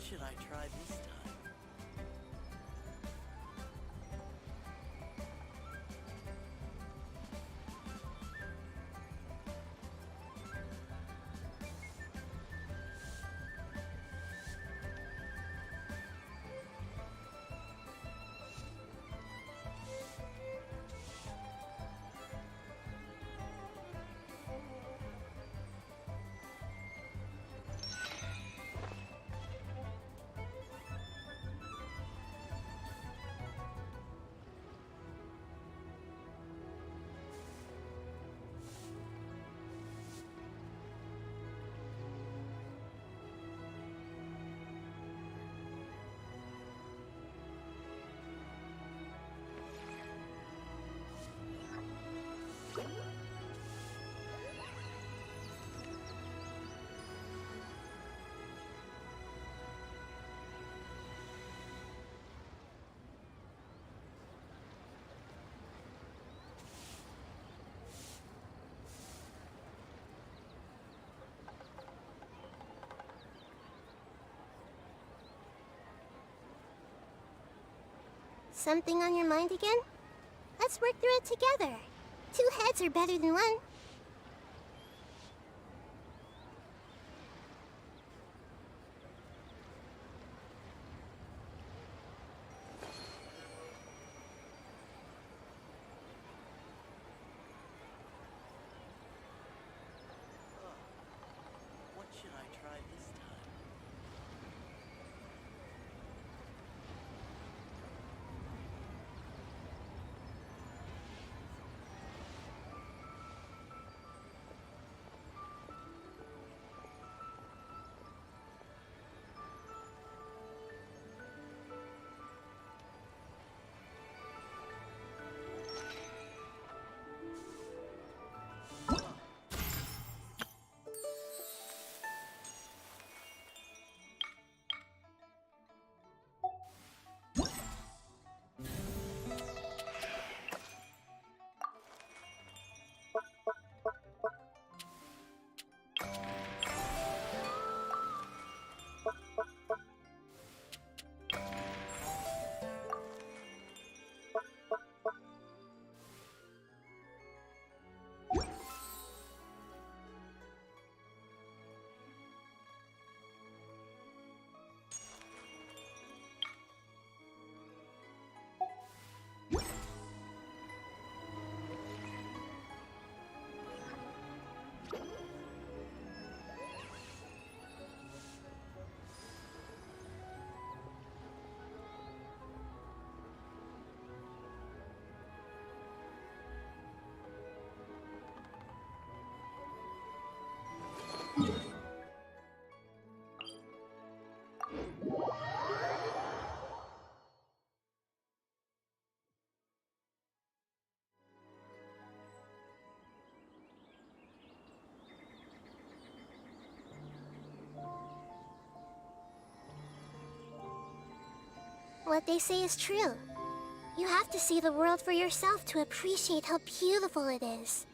should I try this time? Something on your mind again? Let's work through it together. 2 heads are better than 1. What should I try this time? What they say is true. You have to see the world for yourself to appreciate how beautiful it is.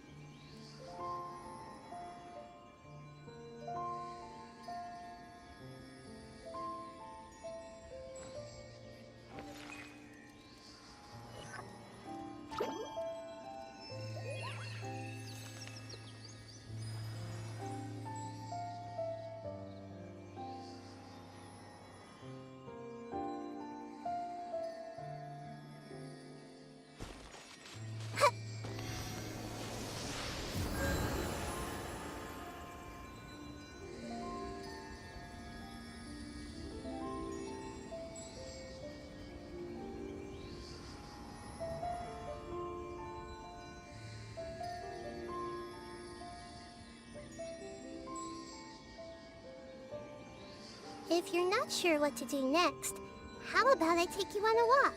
If you're not sure what to do next, how about I take you on a walk?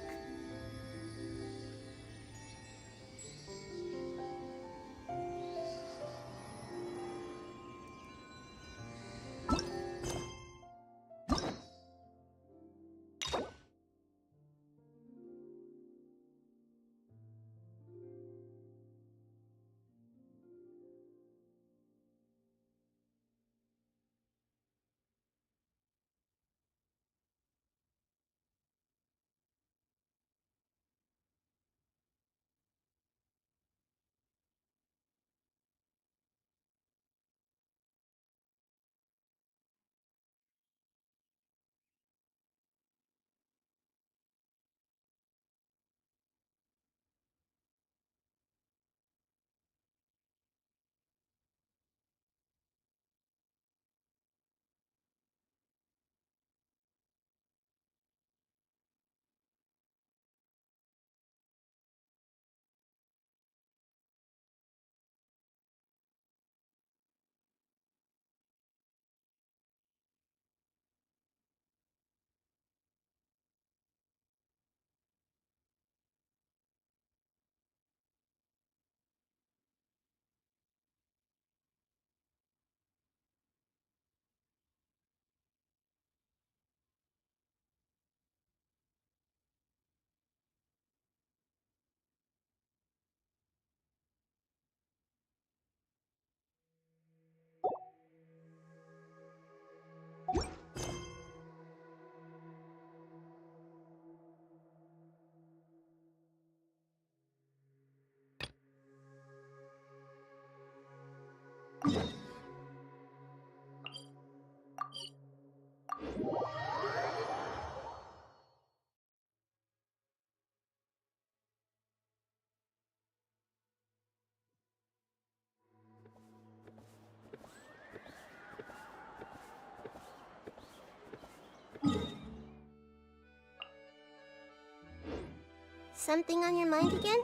Something on your mind again?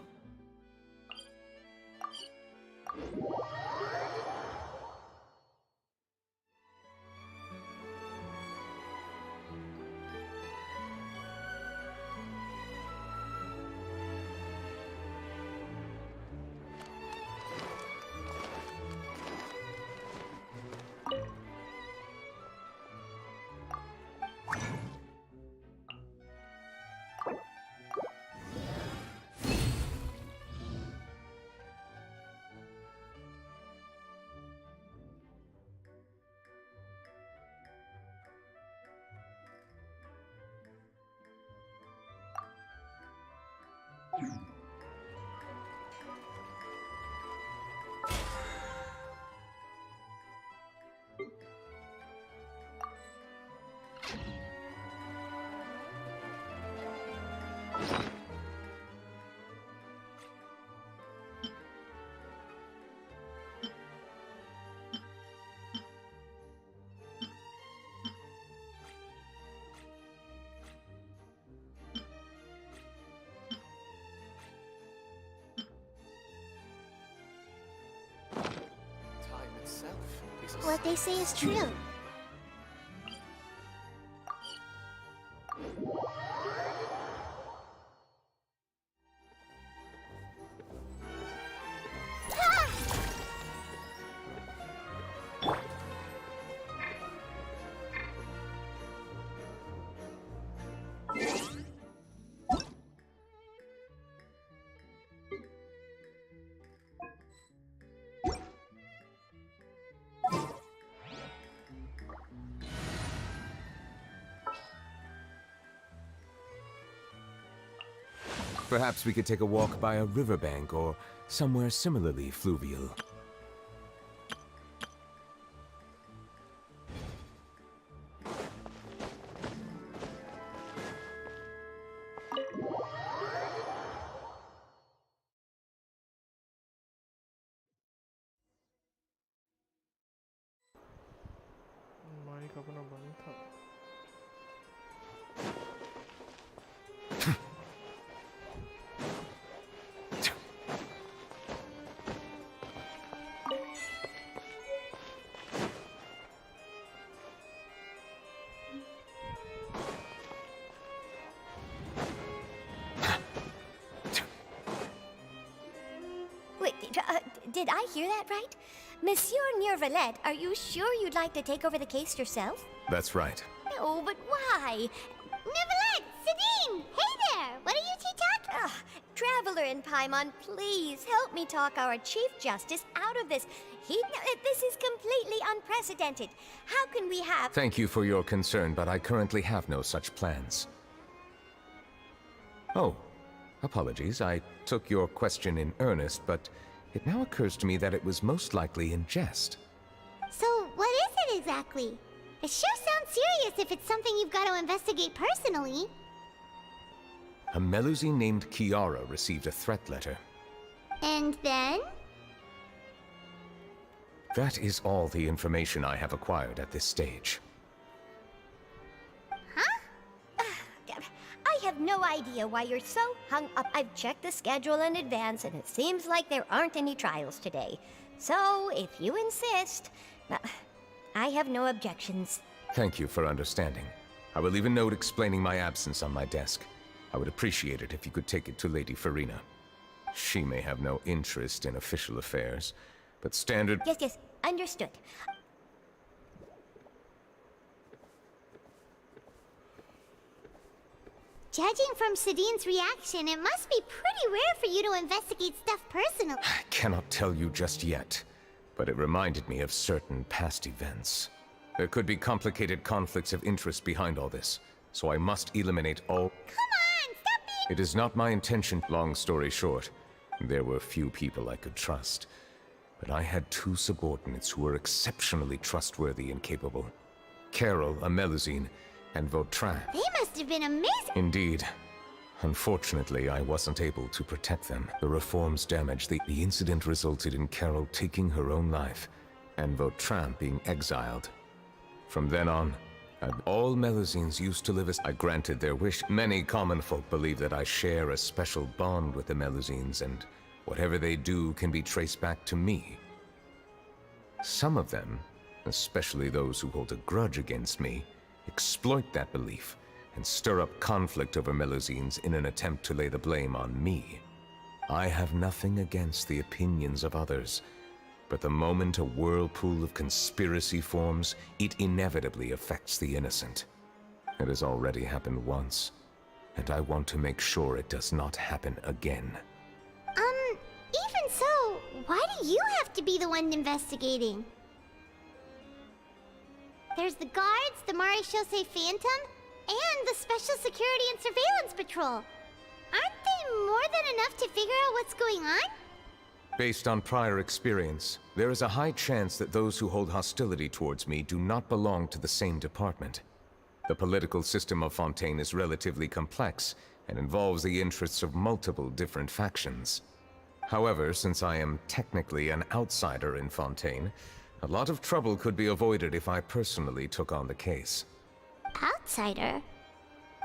Time itself is a What they say is true. Perhaps we could take a walk by a riverbank or somewhere similarly fluvial. Mike अपना बंद था। Wait, did I hear that right? Monsieur Neurvalet, are you sure you'd like to take over the case yourself? That's right. No, but why? Neverlet! Sidine! Hey there! What are you two talking? Ugh, Traveler in Paimon, please help me talk our Chief Justice out of this. This is completely unprecedented. How can we have... Thank you for your concern, but I currently have no such plans. Oh, apologies. I took your question in earnest, but it now occurs to me that it was most likely in jest. So, what is it exactly? It sure sounds serious if it's something you've got to investigate personally. A Melusi named Kiara received a threat letter. And then? That is all the information I have acquired at this stage. I have no idea why you're so hung up. I've checked the schedule in advance, and it seems like there aren't any trials today. So, if you insist, I have no objections. Thank you for understanding. I will leave a note explaining my absence on my desk. I would appreciate it if you could take it to Lady Farina. She may have no interest in official affairs, but standard... Yes, understood. Judging from Sidine's reaction, it must be pretty rare for you to investigate stuff personally. I cannot tell you just yet, but it reminded me of certain past events. There could be complicated conflicts of interest behind all this, so I must eliminate all... Come on, stop being... It is not my intention. Long story short, there were few people I could trust. But I had two subordinates who were exceptionally trustworthy and capable. Carol, a Melusine, and Vautrin. They must have been amazing. Indeed. Unfortunately, I wasn't able to protect them. The reforms damaged the incident resulted in Carol taking her own life, and Vautrin being exiled. From then on, all Melusines used to live as I granted their wish. Many common folk believe that I share a special bond with the Melusines, and whatever they do can be traced back to me. Some of them, especially those who hold a grudge against me, exploit that belief and stir up conflict over Melusines in an attempt to lay the blame on me. I have nothing against the opinions of others, but the moment a whirlpool of conspiracy forms, it inevitably affects the innocent. It has already happened once, and I want to make sure it does not happen again. Even so, why do you have to be the one investigating? There's the guards, the Marechaussee Phantom, and the Special Security and Surveillance Patrol. Aren't they more than enough to figure out what's going on? Based on prior experience, there is a high chance that those who hold hostility towards me do not belong to the same department. The political system of Fontaine is relatively complex and involves the interests of multiple different factions. However, since I am technically an outsider in Fontaine, a lot of trouble could be avoided if I personally took on the case. Outsider?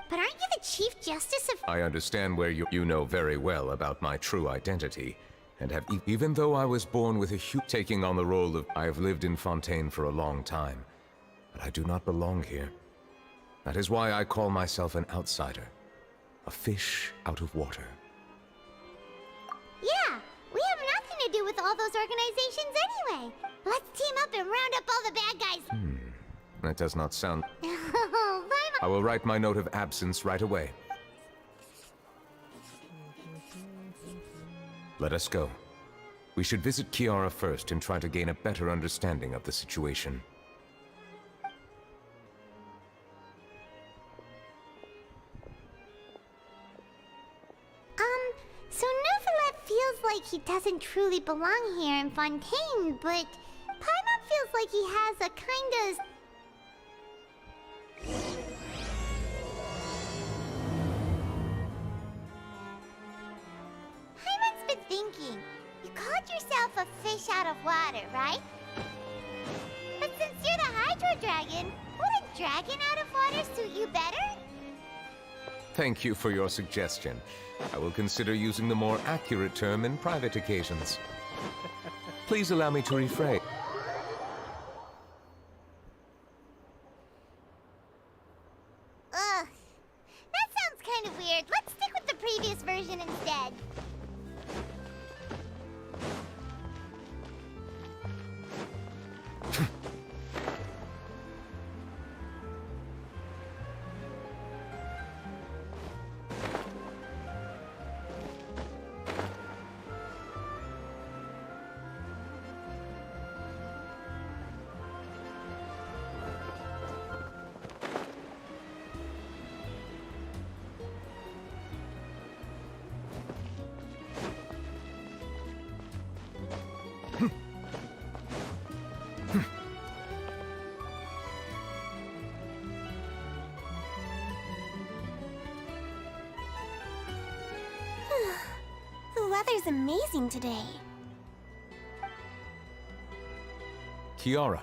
But aren't you the Chief Justice of... I understand where you know very well about my true identity, and have even though I was born with a taking on the role of I have lived in Fontaine for a long time, but I do not belong here. That is why I call myself an outsider, a fish out of water. Yeah, we have nothing to do with all those organizations anyway. Let's team up and round up all the bad guys. That does not sound... Oh, I will write my note of absence right away. Let us go. We should visit Kiara first and try to gain a better understanding of the situation. So Neuvillette feels like he doesn't truly belong here in Fontaine, but Paimon feels like he has a kind of... Paimon's been thinking. You called yourself a fish out of water, right? But since you're the Hydro Dragon, would a dragon out of water suit you better? Thank you for your suggestion. I will consider using the more accurate term in private occasions. Please allow me to rephrase. Ugh. That sounds kind of weird. Let's stick with the previous version instead. The weather's amazing today. Kiara.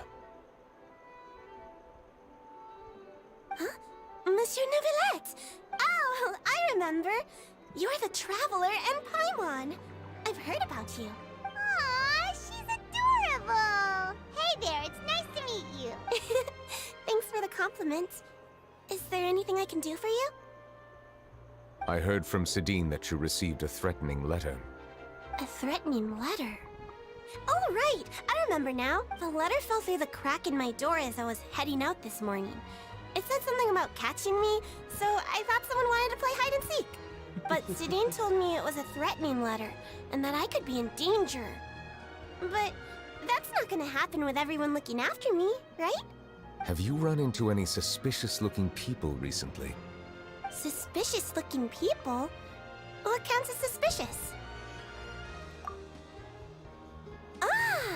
Monsieur Neuvillette! Oh, I remember. You're the Traveler and Paimon. I've heard about you. Aw, she's adorable! Hey there, it's nice to meet you. Thanks for the compliment. Is there anything I can do for you? I heard from Sidine that you received a threatening letter. A threatening letter? Oh, right! I remember now. The letter fell through the crack in my door as I was heading out this morning. It said something about catching me, so I thought someone wanted to play hide and seek. But Sidine told me it was a threatening letter, and that I could be in danger. But that's not gonna happen with everyone looking after me, right? Have you run into any suspicious-looking people recently? Suspicious-looking people? What counts as suspicious? Ah!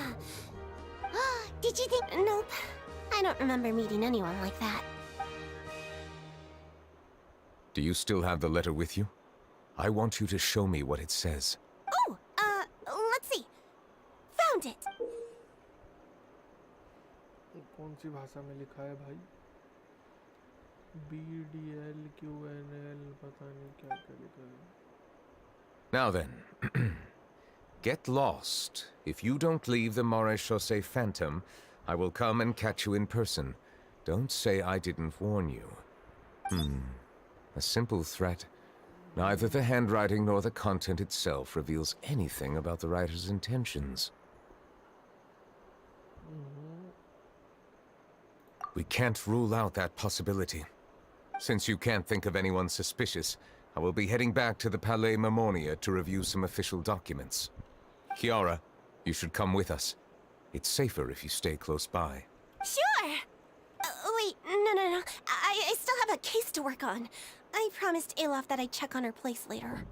Did you think... Nope. I don't remember meeting anyone like that. Do you still have the letter with you? I want you to show me what it says. Oh, let's see. Found it. कौन सी भाषा में लिखा है भाई? BDLQNL पता नहीं क्या क्या लिखा है. Now then, get lost. If you don't leave the Maréchaussée Phantom, I will come and catch you in person. Don't say I didn't warn you. A simple threat. Neither the handwriting nor the content itself reveals anything about the writer's intentions. We can't rule out that possibility. Since you can't think of anyone suspicious, I will be heading back to the Palais Mermonia to review some official documents. Kiara, you should come with us. It's safer if you stay close by. Sure! Wait, no. I still have a case to work on. I promised Alof that I'd check on her place later.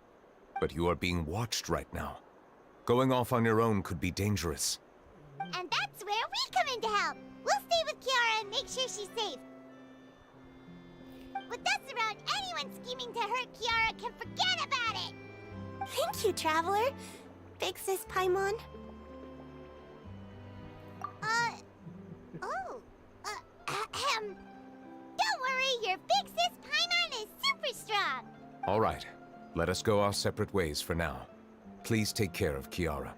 But you are being watched right now. Going off on your own could be dangerous. And that's where we come in to help. We'll stay with Kiara and make sure she's safe. With us around, anyone scheming to hurt Kiara can forget about it. Thank you, Traveler. Big Sis Paimon. Don't worry, your big sis Paimon is super strong. All right, let us go our separate ways for now. Please take care of Kiara.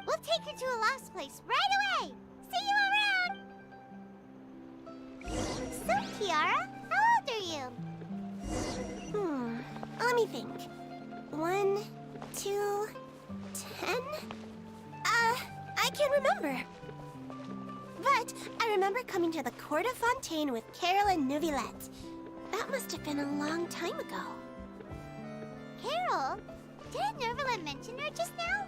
We'll take her to a lost place right away. See you around. So, Kiara, how old are you? Let me think. 1, 2, 10? I can't remember. But I remember coming to the Court of Fontaine with Carol and Neuvillette. That must have been a long time ago. Carol? Didn't Neuvillette mention her just now?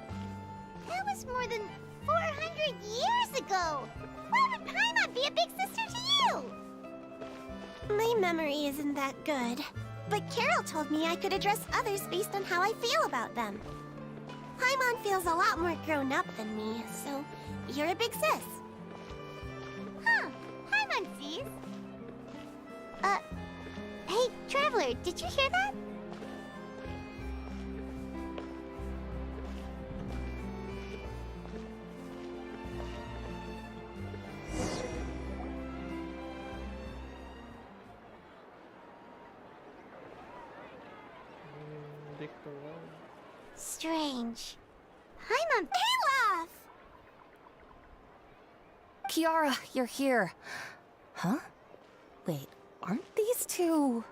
That was more than 400 years ago. Why would Paimon be a big sister to you? My memory isn't that good. But Carol told me I could address others based on how I feel about them. Paimon feels a lot more grown up than me, so you're a big sis. Huh. Paimon sees. Hey, Traveler, did you hear that? Strange. Paimon. Olaf! Kiara, you're here. Huh? Wait, aren't these two...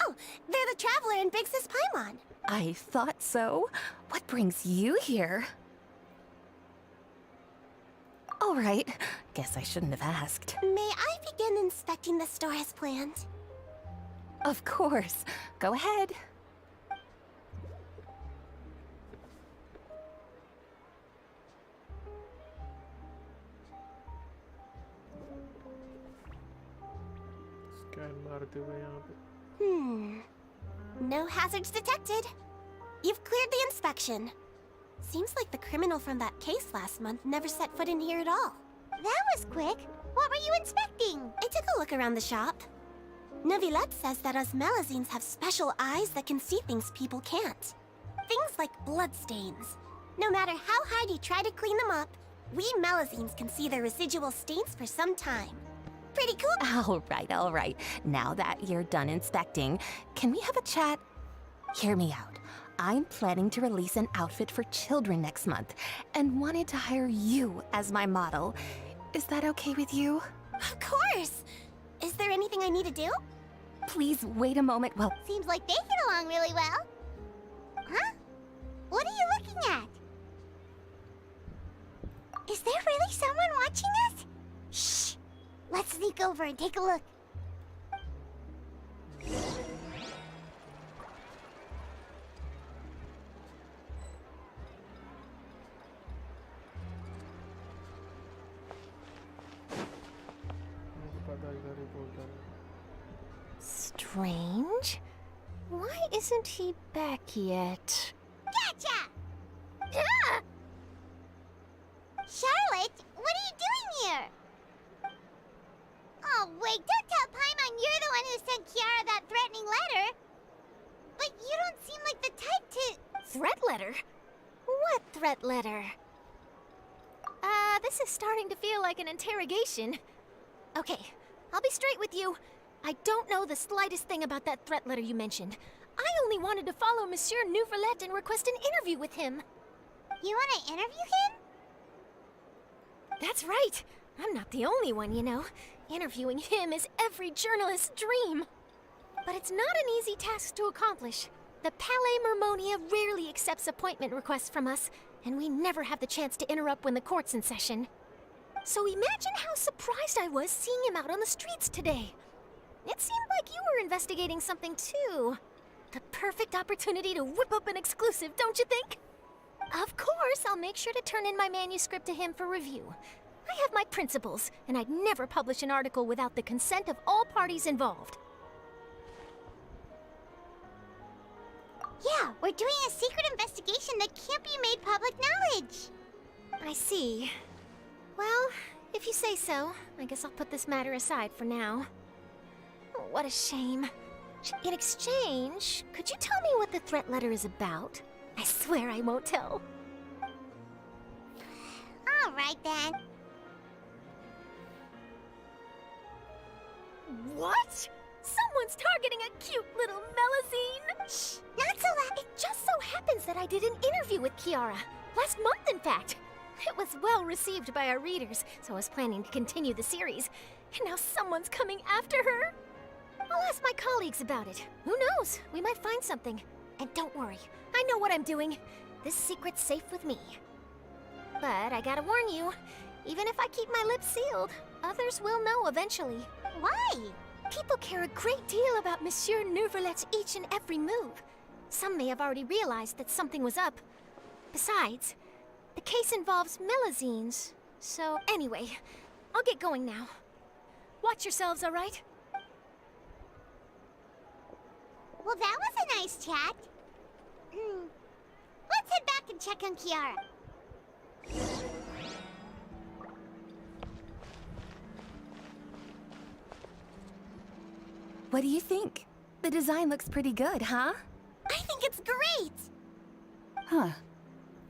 Oh, they're the Traveler and Big Sis Paimon. I thought so. What brings you here? All right. Guess I shouldn't have asked. May I begin inspecting the store as planned? Of course. Go ahead. Scan मारते हुए यहाँ पे. No hazards detected. You've cleared the inspection. Seems like the criminal from that case last month never set foot in here at all. That was quick. What were you inspecting? I took a look around the shop. Neuvillette says that us Melazines have special eyes that can see things people can't. Things like bloodstains. No matter how hard you try to clean them up, we Melazines can see their residual stains for some time. Pretty cool. All right. Now that you're done inspecting, can we have a chat? Hear me out. I'm planning to release an outfit for children next month and wanted to hire you as my model. Is that okay with you? Of course. Is there anything I need to do? Please wait a moment while... Seems like they get along really well. Huh? What are you looking at? Is there really someone watching us? Shh! Let's sneak over and take a look. Strange? Why isn't he back yet? Gotcha! Charlotte, What are you doing here? Oh, wait, don't tell Paimon you're the one who sent Kiara that threatening letter. But you don't seem like the type to... Threat letter? What threat letter? This is starting to feel like an interrogation. Okay, I'll be straight with you. I don't know the slightest thing about that threat letter you mentioned. I only wanted to follow Monsieur Neuvillette and request an interview with him. You want to interview him? That's right. I'm not the only one, you know. Interviewing him is every journalist's dream. But it's not an easy task to accomplish. The Palais Mermonia rarely accepts appointment requests from us, and we never have the chance to interrupt when the court's in session. So imagine how surprised I was seeing him out on the streets today. It seemed like you were investigating something too. The perfect opportunity to whip up an exclusive, don't you think? Of course, I'll make sure to turn in my manuscript to him for review. I have my principles, and I'd never publish an article without the consent of all parties involved. Yeah, we're doing a secret investigation that can't be made public knowledge. I see. Well, if you say so, I guess I'll put this matter aside for now. Oh, what a shame. In exchange, could you tell me what the threat letter is about? I swear I won't tell. All right, then. What? Someone's targeting a cute little Melusine! Shh, not so loud. It just so happens that I did an interview with Kiara. Last month, in fact. It was well received by our readers, so I was planning to continue the series. And now someone's coming after her. I'll ask my colleagues about it. Who knows? We might find something. And don't worry, I know what I'm doing. This secret's safe with me. But I gotta warn you, even if I keep my lips sealed, others will know eventually. Why? People care a great deal about Monsieur Neuvillette's each and every move. Some may have already realized that something was up. Besides, the case involves Melusines. So anyway, I'll get going now. Watch yourselves, all right? Well, that was a nice chat. Let's head back and check on Kiara. What do you think? The design looks pretty good, huh? I think it's great! Huh.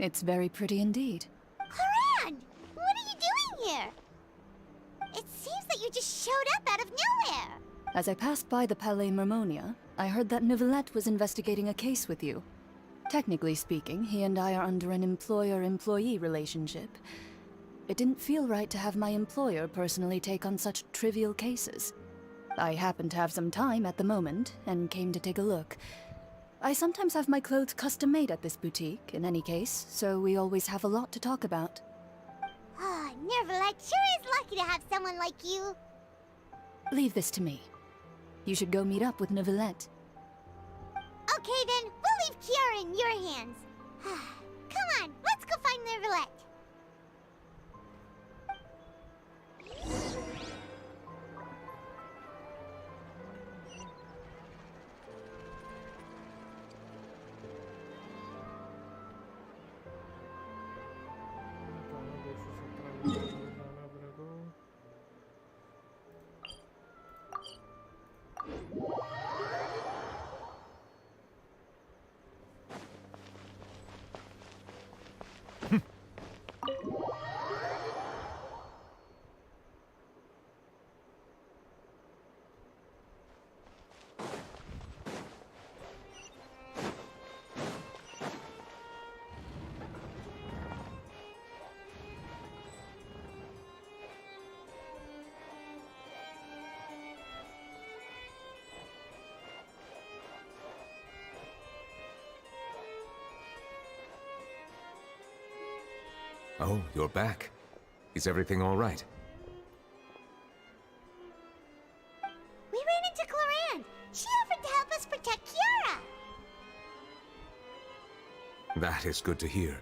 It's very pretty indeed. Clorinde! What are you doing here? It seems that you just showed up out of nowhere. As I passed by the Palais Mermonia, I heard that Neuvillette was investigating a case with you. Technically speaking, he and I are under an employer-employee relationship. It didn't feel right to have my employer personally take on such trivial cases. I happened to have some time at the moment, and came to take a look. I sometimes have my clothes custom-made at this boutique, in any case, so we always have a lot to talk about. Ah, Neuvillette sure is lucky to have someone like you. Leave this to me. You should go meet up with Neuvillette. Okay then, we'll leave Kiara in your hands. Come on, let's go find Neuvillette. Oh, you're back. Is everything all right? We ran into Clorinde. She offered to help us protect Kiara. That is good to hear.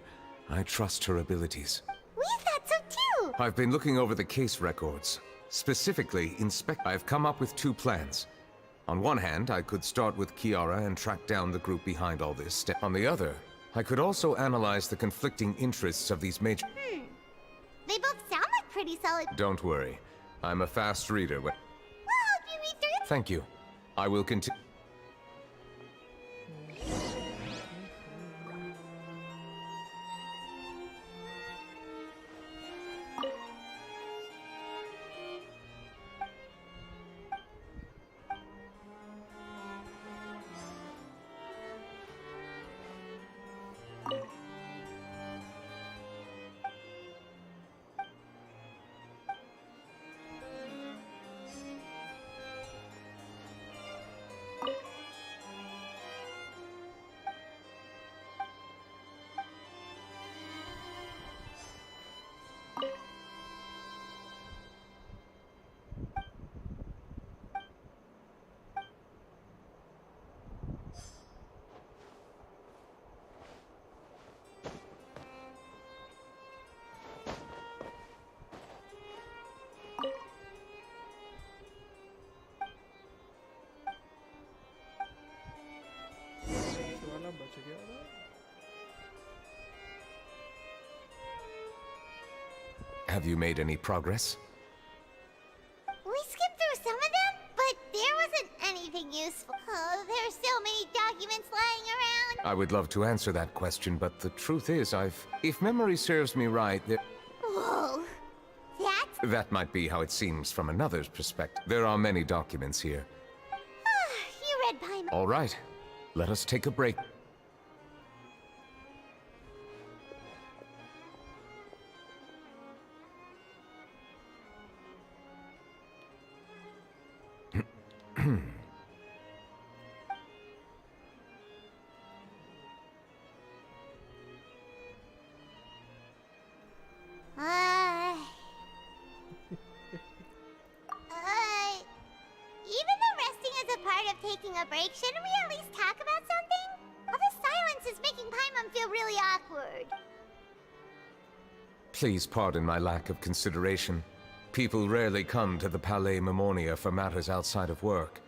I trust her abilities. We thought so too. I've been looking over the case records. Specifically, I've come up with two plans. On one hand, I could start with Kiara and track down the group behind all this. On the other, I could also analyze the conflicting interests of these major... They both sound like pretty solid. Don't worry. I'm a fast reader. I'll help you read through it. Thank you. I will continue. वाला बच गया था। Have you made any progress? We skipped through some of them, but there wasn't anything useful. Oh, there's so many documents lying around. I would love to answer that question, but the truth is, if memory serves me right, Whoa. that might be how it seems from another's perspective. There are many documents here. You read Paimon. All right, let us take a break. Even though resting is a part of taking a break, shouldn't we at least talk about something? All this silence is making Paimon feel really awkward. Please pardon my lack of consideration. People rarely come to the Palais Mammonia for matters outside of work.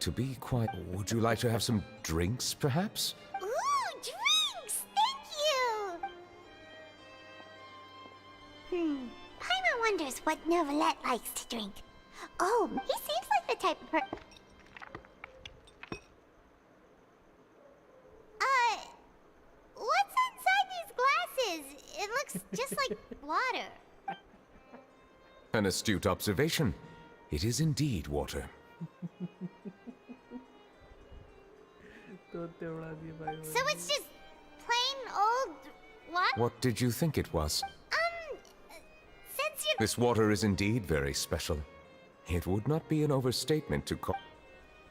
To be quite... Would you like to have some drinks, perhaps? Ooh, drinks! Thank you! Paimon wonders what Novelette likes to drink. Oh, he seems like the type of what's inside these glasses? It looks just like water. An astute observation. It is indeed water. तो तेवड़ा दिए भाई So it's just plain old water? What did you think it was? Since you... This water is indeed very special. It would not be an overstatement to call...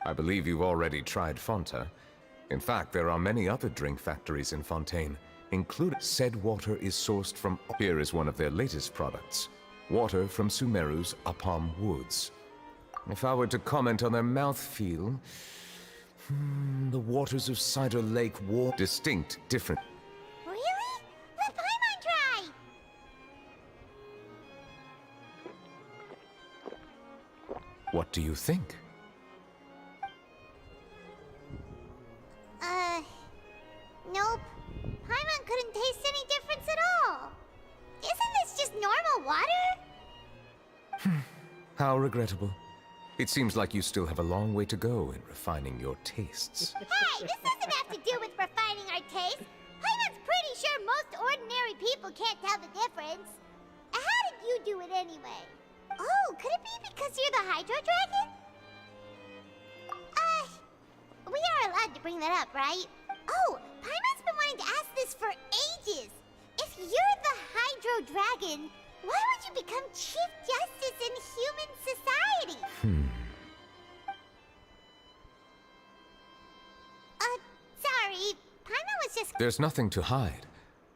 I believe you've already tried Fonta. In fact, there are many other drink factories in Fontaine, including... Said water is sourced from... Here is one of their latest products. Water from Sumeru's Apam Woods. If I were to comment on their mouthfeel... the waters of Cider Lake distinct, different... Really? Let Paimon try! What do you think? Nope. Paimon couldn't taste any difference at all. Isn't this just normal water? How regrettable. It seems like you still have a long way to go in refining your tastes. Hey, this doesn't have to do with refining our taste. Paimon's pretty sure most ordinary people can't tell the difference. How did you do it anyway? Oh, could it be because you're the Hydro Dragon? We are allowed to bring that up, right? Oh, Paimon's been wanting to ask this for ages. If you're the Hydro Dragon, why would you become Chief Justice in human society? Sorry. Paimon was just... There's nothing to hide.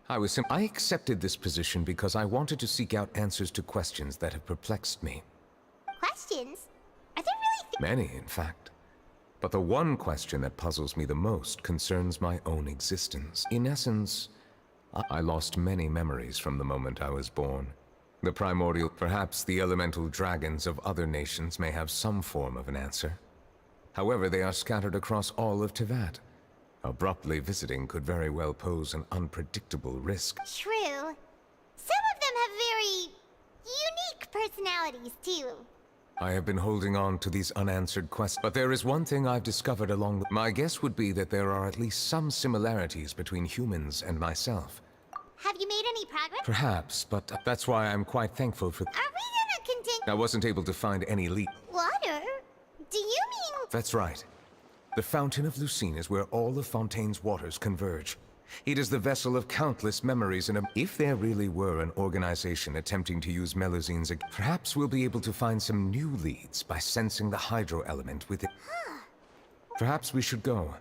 I accepted this position because I wanted to seek out answers to questions that have perplexed me. Questions? Are there really... Many, in fact. But the one question that puzzles me the most concerns my own existence. In essence, I lost many memories from the moment I was born. The primordial... Perhaps the elemental dragons of other nations may have some form of an answer. However, they are scattered across all of Tevat. Abruptly visiting could very well pose an unpredictable risk. True. Some of them have very personalities, too. I have been holding on to these unanswered questions, but there is one thing I've discovered along the... My guess would be that there are at least some similarities between humans and myself. Have you made any progress? Perhaps, but that's why I'm quite thankful for... Are we gonna continue? I wasn't able to find any leak. Water? Do you mean... That's right. The Fountain of Lucine is where all of Fontaine's waters converge. It is the vessel of countless memories, and if there really were an organization attempting to use Melusines, perhaps we'll be able to find some new leads by sensing the hydro element with it. Perhaps we should go.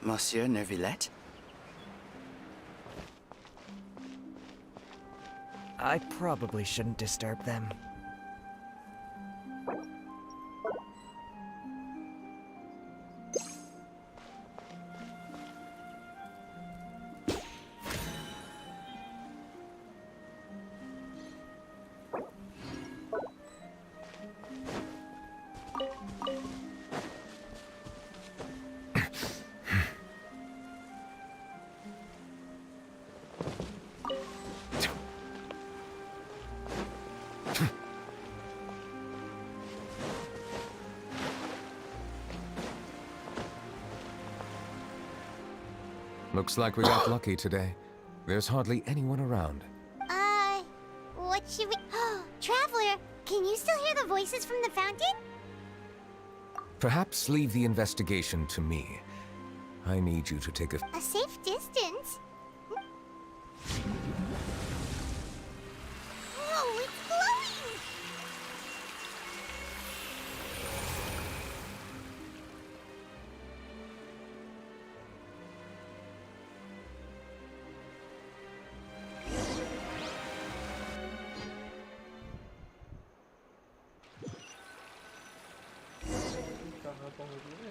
Monsieur Neuvillette? I probably shouldn't disturb them. Looks like we got lucky today. There's hardly anyone around. What should we... Traveler, can you still hear the voices from the fountain? Perhaps leave the investigation to me. I need you to take a... A safe distance? Oh, it's glowing! कहाँ पहुँच गए?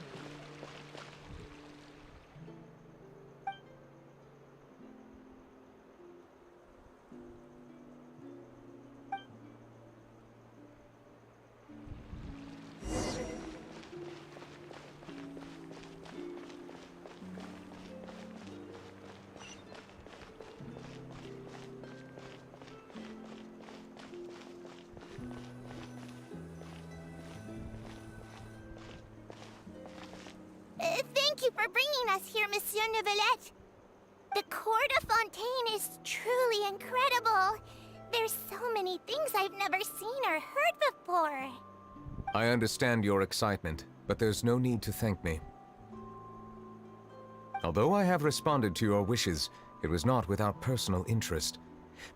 Thank you for bringing us here, Monsieur Neuvillette. The court of Fontaine is truly incredible. There's so many things I've never seen or heard before. I understand your excitement, but there's no need to thank me. Although I have responded to your wishes, it was not without personal interest.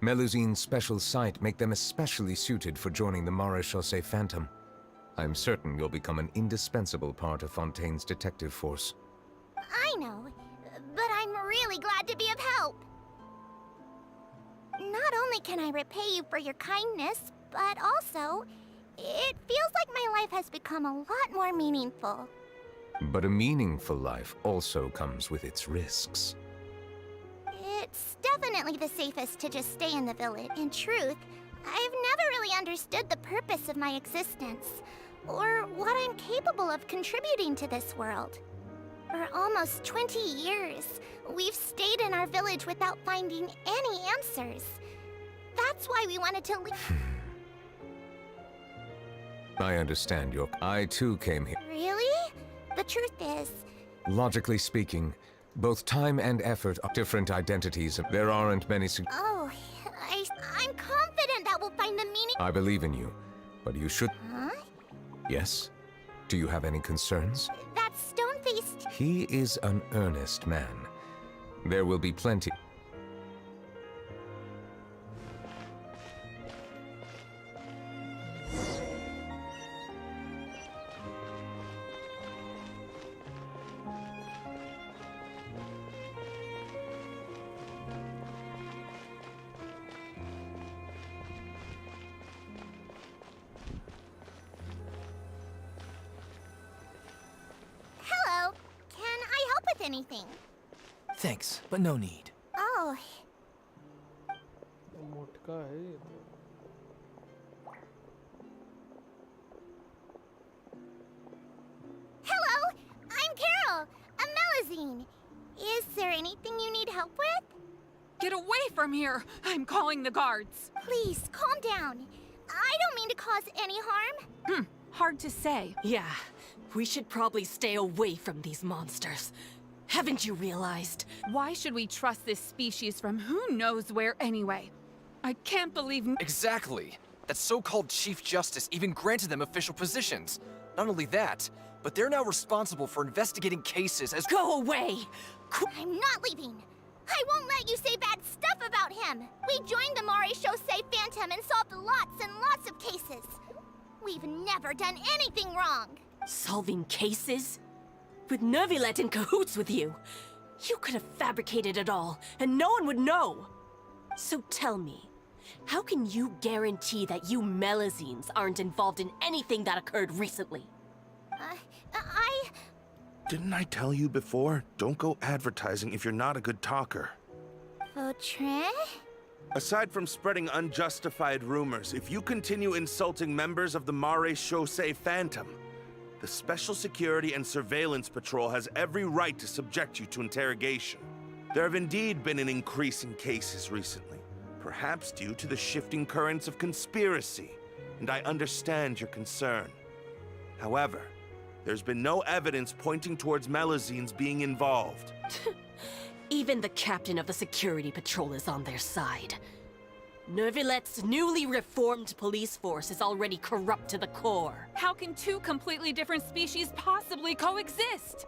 Melusine's special sight make them especially suited for joining the Maréchaussée Phantom. I'm certain you'll become an indispensable part of Fontaine's detective force. I know, but I'm really glad to be of help. Not only can I repay you for your kindness, but also, it feels like my life has become a lot more meaningful. But a meaningful life also comes with its risks. It's definitely the safest to just stay in the village. In truth, I've never really understood the purpose of my existence, or what I'm capable of contributing to this world. For almost 20 years, we've stayed in our village without finding any answers. That's why we wanted to leave. I understand your... I too came here. Really? The truth is... Logically speaking, both time and effort are different identities. There aren't many... Oh, I'm confident that we'll find the meaning... I believe in you, but you should... Huh? Yes? Do you have any concerns? That stone-faced... He is an earnest man. There will be plenty... anything. Thanks, but no need. Oh, मोटका है ये तो. Hello, I'm Carol, a Melazine. Is there anything you need help with? Get away from here! I'm calling the guards. Please, calm down. I don't mean to cause any harm. Hard to say. Yeah, we should probably stay away from these monsters. Haven't you realized? Why should we trust this species from who knows where anyway? I can't believe... Exactly. That so-called Chief Justice even granted them official positions. Not only that, but they're now responsible for investigating cases as— Go away! I'm not leaving. I won't let you say bad stuff about him. We joined the Maréchaussée Phantom and solved lots and lots of cases. We've never done anything wrong. Solving cases? With Neuvillette in cahoots with you? You could have fabricated it all, and no one would know. So tell me, how can you guarantee that you Melazines aren't involved in anything that occurred recently? Didn't I tell you before? Don't go advertising if you're not a good talker. Vautrin? Aside from spreading unjustified rumors, if you continue insulting members of the Maréchaussée Phantom, the Special Security and Surveillance Patrol has every right to subject you to interrogation. There have indeed been an increase in cases recently, perhaps due to the shifting currents of conspiracy, and I understand your concern. However, there's been no evidence pointing towards Melazines being involved. Even the captain of the security patrol is on their side. Neuvillette's newly reformed police force is already corrupt to the core. How can two completely different species possibly coexist?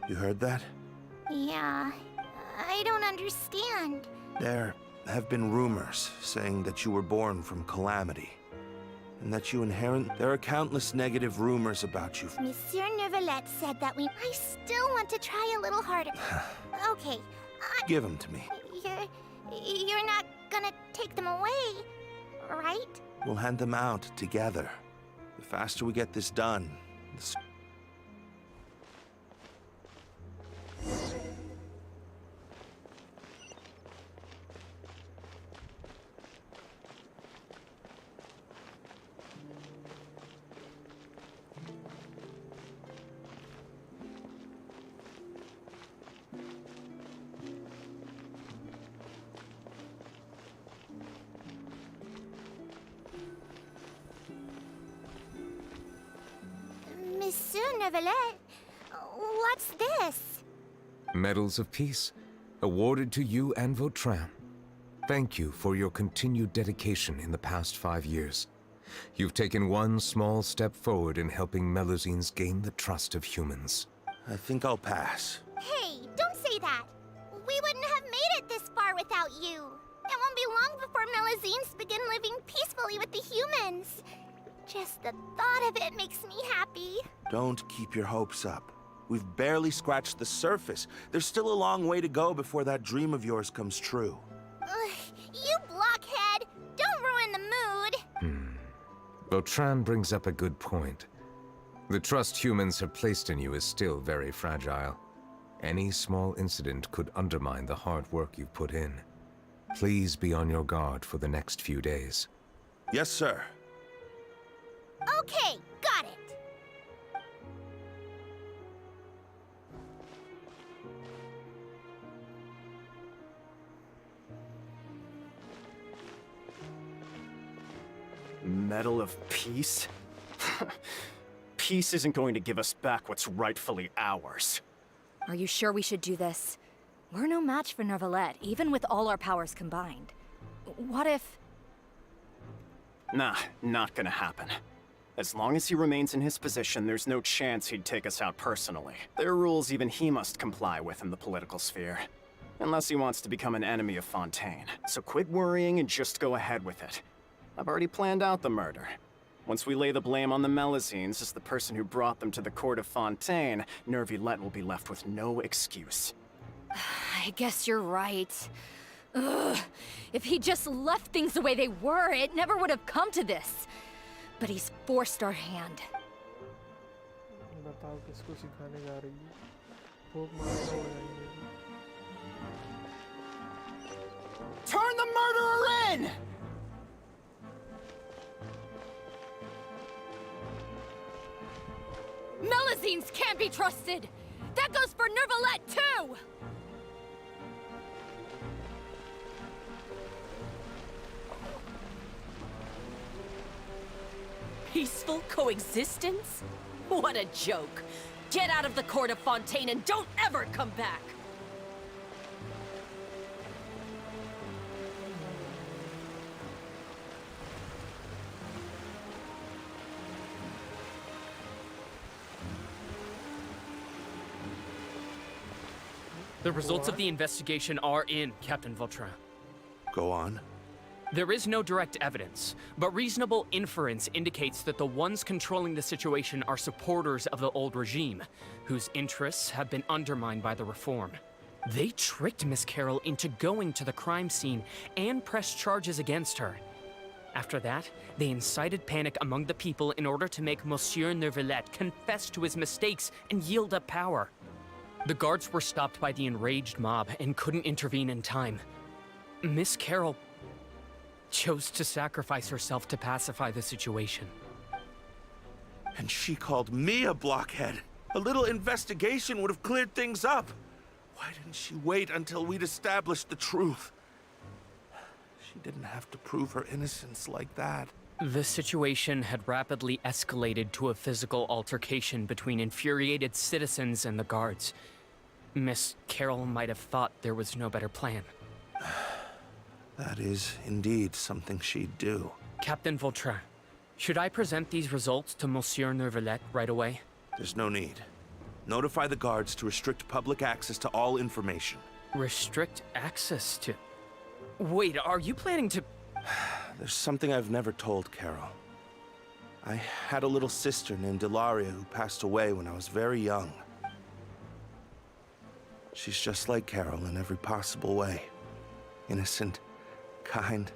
You heard that? Yeah, I don't understand. There have been rumors saying that you were born from calamity, and that you inherit— There are countless negative rumors about you. Monsieur Neuvillette said that I still want to try a little harder. Okay, Give them to me. You're not gonna take them away, right? We'll hand them out together. The faster we get this done, the Monsieur Neuvillette, what's this? Medals of Peace, awarded to you and Vautrin. Thank you for your continued dedication in the past 5 years. You've taken one small step forward in helping Melazines gain the trust of humans. I think I'll pass. Hey, don't say that. We wouldn't have made it this far without you. It won't be long before Melazines begin living peacefully with the humans. Just the thought of it makes me happy. Don't keep your hopes up. We've barely scratched the surface. There's still a long way to go before that dream of yours comes true. You blockhead! Don't ruin the mood! Vautrin brings up a good point. The trust humans have placed in you is still very fragile. Any small incident could undermine the hard work you've put in. Please be on your guard for the next few days. Yes, sir. Okay, got it. Medal of Peace? Peace isn't going to give us back what's rightfully ours. Are you sure we should do this? We're no match for Neuvillette, even with all our powers combined. What if... Nah, not gonna happen. As long as he remains in his position, there's no chance he'd take us out personally. There are rules even he must comply with in the political sphere. Unless he wants to become an enemy of Fontaine. So quit worrying and just go ahead with it. I've already planned out the murder. Once we lay the blame on the Melazines as the person who brought them to the court of Fontaine, Neuvillette will be left with no excuse. I guess you're right. Ugh. If he just left things the way they were, it never would have come to this. But he's forced our hand. बताओ किसको सिखाने जा रही है? भूख मारना हो जाएंगे। Turn the murderer in! Melazines can't be trusted! That goes for Nervalette, too! Peaceful coexistence? What a joke. Get out of the court of Fontaine and don't ever come back! The results of the investigation are in, Captain Vautrin. Go on. There is no direct evidence, but reasonable inference indicates that the ones controlling the situation are supporters of the old regime, whose interests have been undermined by the reform. They tricked Miss Carroll into going to the crime scene and pressed charges against her. After that, they incited panic among the people in order to make Monsieur Neuvillette confess to his mistakes and yield up power. The guards were stopped by the enraged mob and couldn't intervene in time. Miss Carroll chose to sacrifice herself to pacify the situation. And she called me a blockhead. A little investigation would have cleared things up. Why didn't she wait until we'd established the truth? She didn't have to prove her innocence like that. The situation had rapidly escalated to a physical altercation between infuriated citizens and the guards. Miss Carroll might have thought there was no better plan. That is indeed something she'd do. Captain Vautrin, should I present these results to Monsieur Neuvillette right away? There's no need. Notify the guards to restrict public access to all information. Restrict access to... Wait, are you planning to... There's something I've never told Carol. I had a little sister named Ilaria who passed away when I was very young. She's just like Carol in every possible way. Innocent, kind,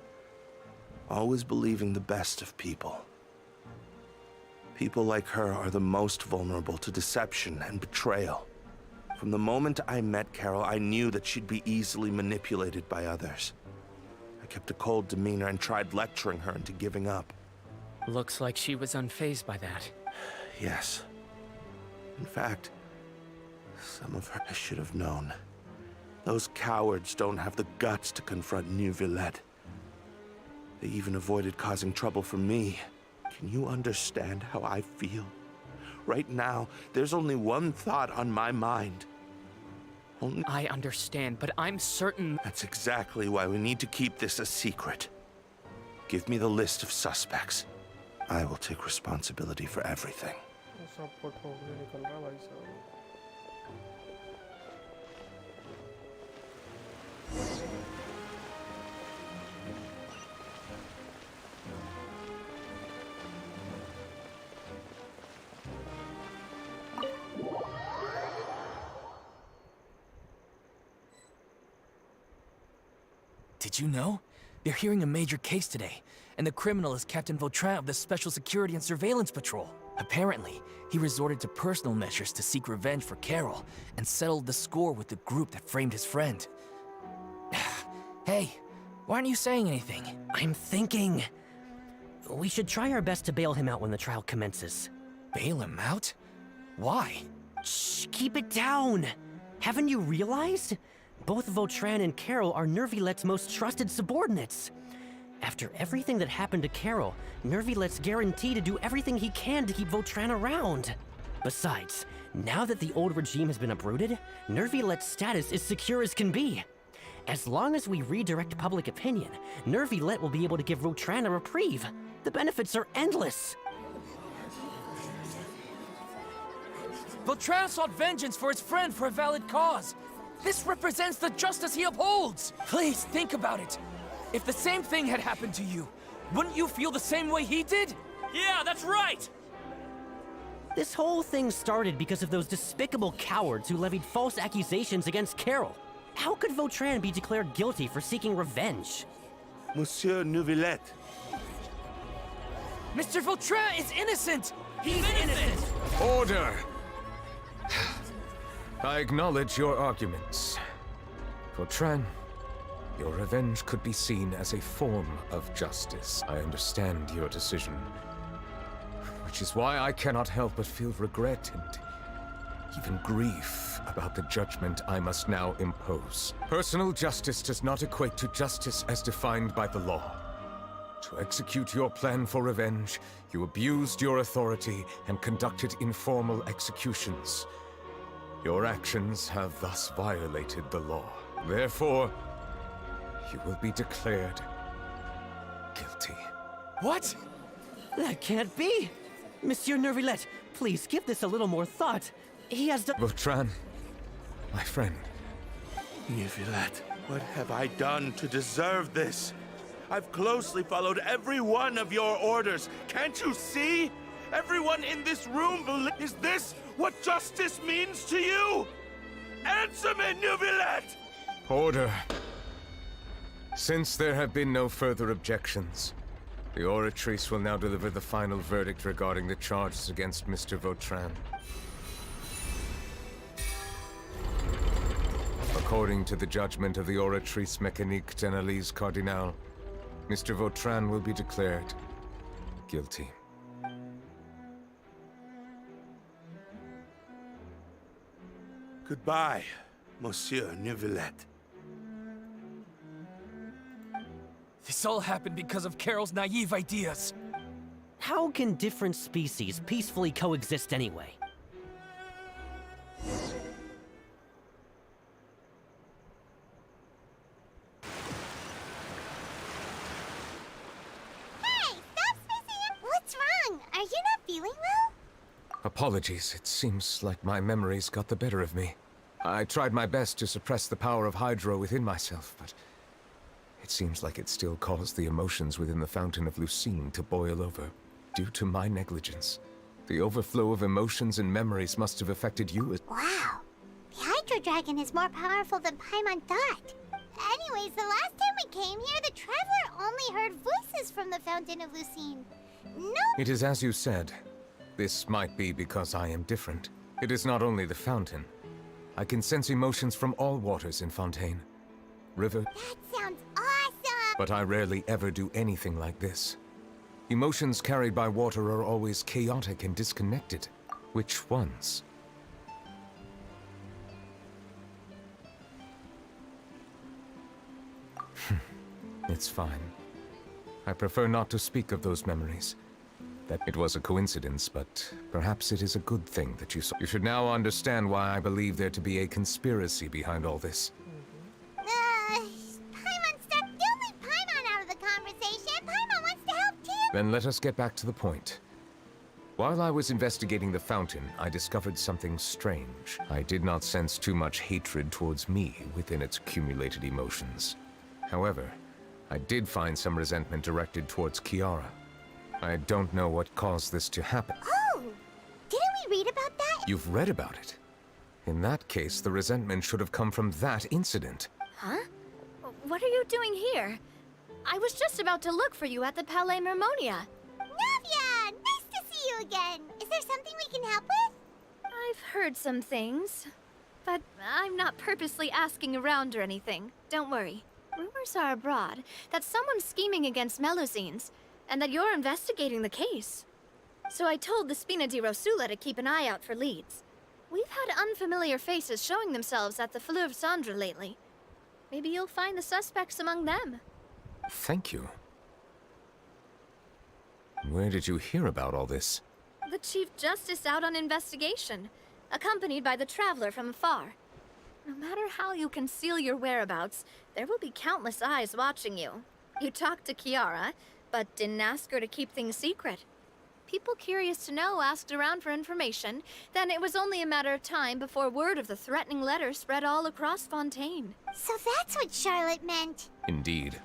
always believing the best of people. People like her are the most vulnerable to deception and betrayal. From the moment I met Carol, I knew that she'd be easily manipulated by others. I kept a cold demeanor and tried lecturing her into giving up. Looks like she was unfazed by that. Yes. In fact, some of her I should have known. Those cowards don't have the guts to confront Neuvillette. They even avoided causing trouble for me. Can you understand how I feel? Right now, there's only one thought on my mind. I understand, but I'm certain... That's exactly why we need to keep this a secret. Give me the list of suspects. I will take responsibility for everything. Did you know? They're hearing a major case today, and the criminal is Captain Vautrin of the Special Security and Surveillance Patrol. Apparently, he resorted to personal measures to seek revenge for Carol and settled the score with the group that framed his friend. Hey, why aren't you saying anything? I'm thinking... we should try our best to bail him out when the trial commences. Bail him out? Why? Shh, keep it down! Haven't you realized? Both Vautrin and Carol are Nervillette's most trusted subordinates. After everything that happened to Carol, Nervillette's guaranteed to do everything he can to keep Vautrin around. Besides, now that the old regime has been uprooted, Nervillette's status is secure as can be. As long as we redirect public opinion, Neuvillette will be able to give Vautrin a reprieve. The benefits are endless. Vautrin sought vengeance for his friend for a valid cause. This represents the justice he upholds! Please, think about it. If the same thing had happened to you, wouldn't you feel the same way he did? Yeah, that's right! This whole thing started because of those despicable cowards who levied false accusations against Carol. How could Vautrin be declared guilty for seeking revenge? Monsieur Neuvillette. Mr. Vautrin is innocent! He's innocent! Order! I acknowledge your arguments. Vautrin, your revenge could be seen as a form of justice. I understand your decision, which is why I cannot help but feel regret and even grief about the judgment I must now impose. Personal justice does not equate to justice as defined by the law. To execute your plan for revenge, you abused your authority and conducted informal executions. Your actions have thus violated the law. Therefore, you will be declared guilty. What? That can't be! Monsieur Neuvillette, please give this a little more thought. He has done— Vautrin, my friend. Neuvillette, what have I done to deserve this? I've closely followed every one of your orders. Can't you see? Everyone in this room Is this what justice means to you? Answer me, Neuvillette! Order. Since there have been no further objections, the Oratrice will now deliver the final verdict regarding the charges against Mr. Vautrin. According to the judgment of the Oratrice Mécanique d'Analyse Cardinal, Mr. Vautrin will be declared guilty. Goodbye, Monsieur Neuvillette. This all happened because of Carol's naive ideas. How can different species peacefully coexist anyway? What's wrong? Are you not feeling well? Apologies, it seems like my memories got the better of me. I tried my best to suppress the power of Hydro within myself, but it seems like it still caused the emotions within the Fountain of Lucine to boil over, due to my negligence. The overflow of emotions and memories must have affected you as— Wow. The Hydro Dragon is more powerful than Paimon thought. Anyways, the last time we came here, the Traveler only heard voices from the Fountain of Lucine. No— It is as you said. This might be because I am different. It is not only the fountain. I can sense emotions from all waters in Fontaine. River. That sounds awesome! But I rarely ever do anything like this. Emotions carried by water are always chaotic and disconnected. Which ones? It's fine. I prefer not to speak of those memories. That it was a coincidence, but perhaps it is a good thing that you saw. You should now understand why I believe there to be a conspiracy behind all this. Paimon stuck the only Paimon out of the conversation. Paimon wants to help too. Then let us get back to the point. While I was investigating the fountain, I discovered something strange. I did not sense too much hatred towards me within its accumulated emotions. However, I did find some resentment directed towards Kiara. I don't know what caused this to happen. Oh! Didn't we read about that? You've read about it. In that case, the resentment should have come from that incident. Huh? What are you doing here? I was just about to look for you at the Palais Mermonia. Navia! Nice to see you again! Is there something we can help with? I've heard some things, but I'm not purposely asking around or anything. Don't worry. Rumors are abroad that someone's scheming against Melusines, and that you're investigating the case. So I told the Spina di Rosula to keep an eye out for leads. We've had unfamiliar faces showing themselves at the Fleuve Cendre lately. Maybe you'll find the suspects among them. Thank you. Where did you hear about all this? The Chief Justice out on investigation, accompanied by the Traveler from afar. No matter how you conceal your whereabouts, there will be countless eyes watching you. You talked to Kiara, but didn't ask her to keep things secret. People curious to know asked around for information, then it was only a matter of time before word of the threatening letter spread all across Fontaine. So that's what Charlotte meant. Indeed.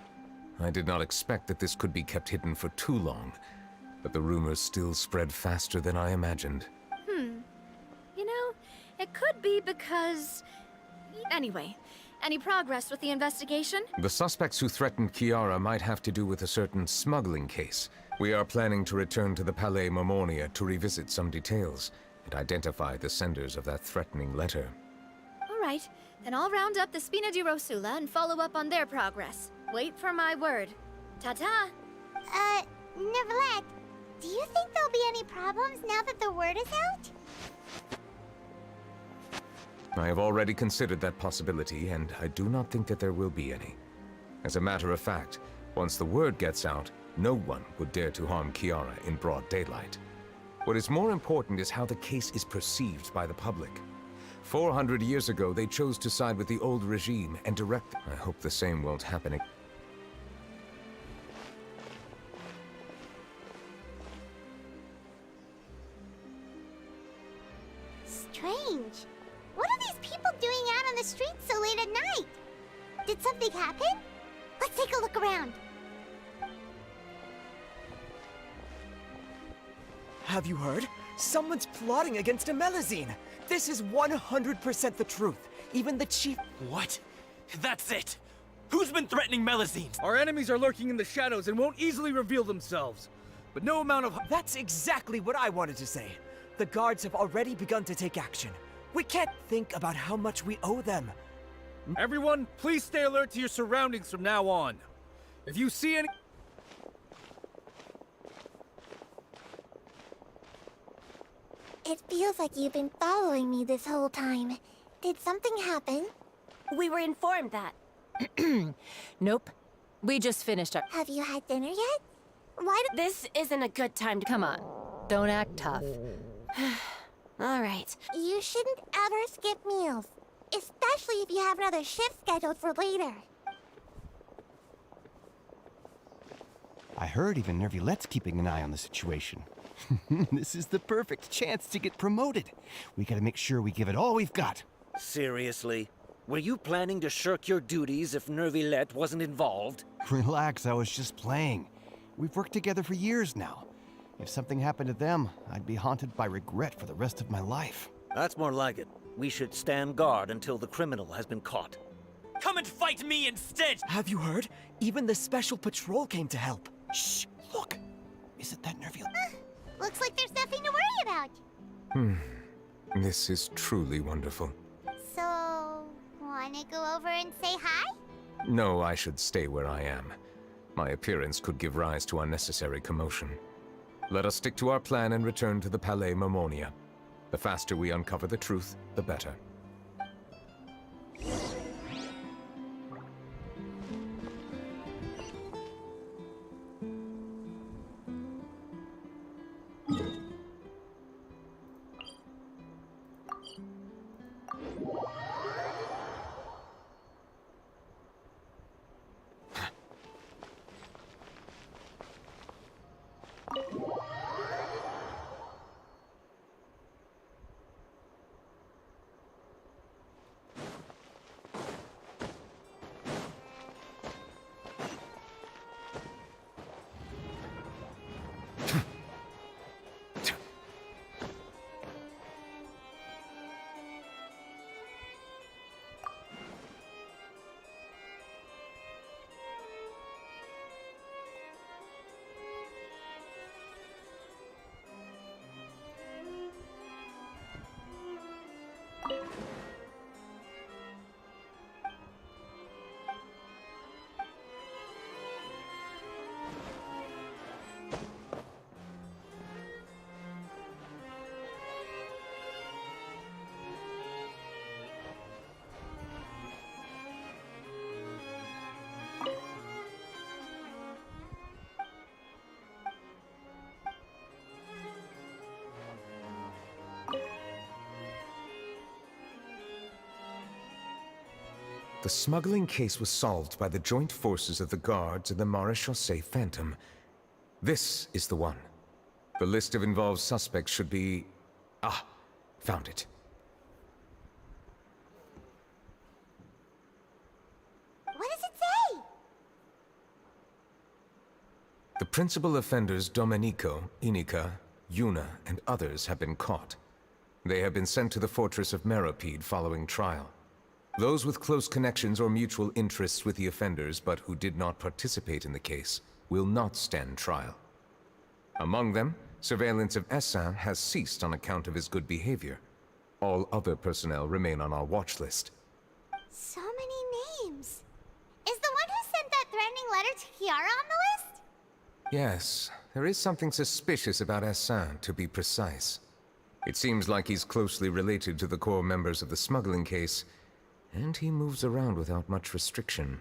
I did not expect that this could be kept hidden for too long, but the rumors still spread faster than I imagined. You know, it could be because... Anyway, any progress with the investigation? The suspects who threatened Kiara might have to do with a certain smuggling case. We are planning to return to the Palais Mermonia to revisit some details and identify the senders of that threatening letter. right, then I'll round up the Spina di Rosula and follow up on their progress. Wait for my word. Ta-ta! Neverlet, do you think there'll be any problems now that the word is out? I have already considered that possibility, and I do not think that there will be any. As a matter of fact, once the word gets out, no one would dare to harm Kiara in broad daylight. What is more important is how the case is perceived by the public. 400 years ago, they chose to side with the old regime and direct... I hope the same won't happen again. Strange. What are these people doing out on the streets so late at night? Did something happen? Let's take a look around. Have you heard? Someone's plotting against a Melazine. This is 100% the truth. Even the chief... What? That's it! Who's been threatening Melazines? Our enemies are lurking in the shadows and won't easily reveal themselves. But no amount of... That's exactly what I wanted to say. The guards have already begun to take action. We can't think about how much we owe them. Everyone, please stay alert to your surroundings from now on. If you see any... It feels like you've been following me this whole time. Did something happen? We were informed that. Nope. We just finished our... Have you had dinner yet? Why do... This isn't a good time to... Come on. Don't act tough. All right. You shouldn't ever skip meals. Especially if you have another shift scheduled for later. I heard even Nervulet's keeping an eye on the situation. This is the perfect chance to get promoted. We gotta make sure we give it all we've got. Seriously? Were you planning to shirk your duties if Nervulet wasn't involved? Relax, I was just playing. We've worked together for years now. If something happened to them, I'd be haunted by regret for the rest of my life. That's more like it. We should stand guard until the criminal has been caught. Come and fight me instead! Have you heard? Even the special patrol came to help. Shh! Look! Is it that Nervulet? Looks like there's nothing to worry about. This is truly wonderful. So, wanna go over and say hi? No, I should stay where I am. My appearance could give rise to unnecessary commotion. Let us stick to our plan and return to the Palais Mermonia. The faster we uncover the truth, the better. The smuggling case was solved by the joint forces of the guards and the Maréchaussée Phantom. This is the one. The list of involved suspects should be... Ah, found it. What does it say? The principal offenders Domenico, Inica, Yuna, and others have been caught. They have been sent to the fortress of Meropide following trial. Those with close connections or mutual interests with the offenders but who did not participate in the case will not stand trial. Among them, surveillance of Essin has ceased on account of his good behavior. All other personnel remain on our watch list. So many names. Is the one who sent that threatening letter to Kiara on the list? Yes, there is something suspicious about Hassan, to be precise. It seems like he's closely related to the core members of the smuggling case, and he moves around without much restriction.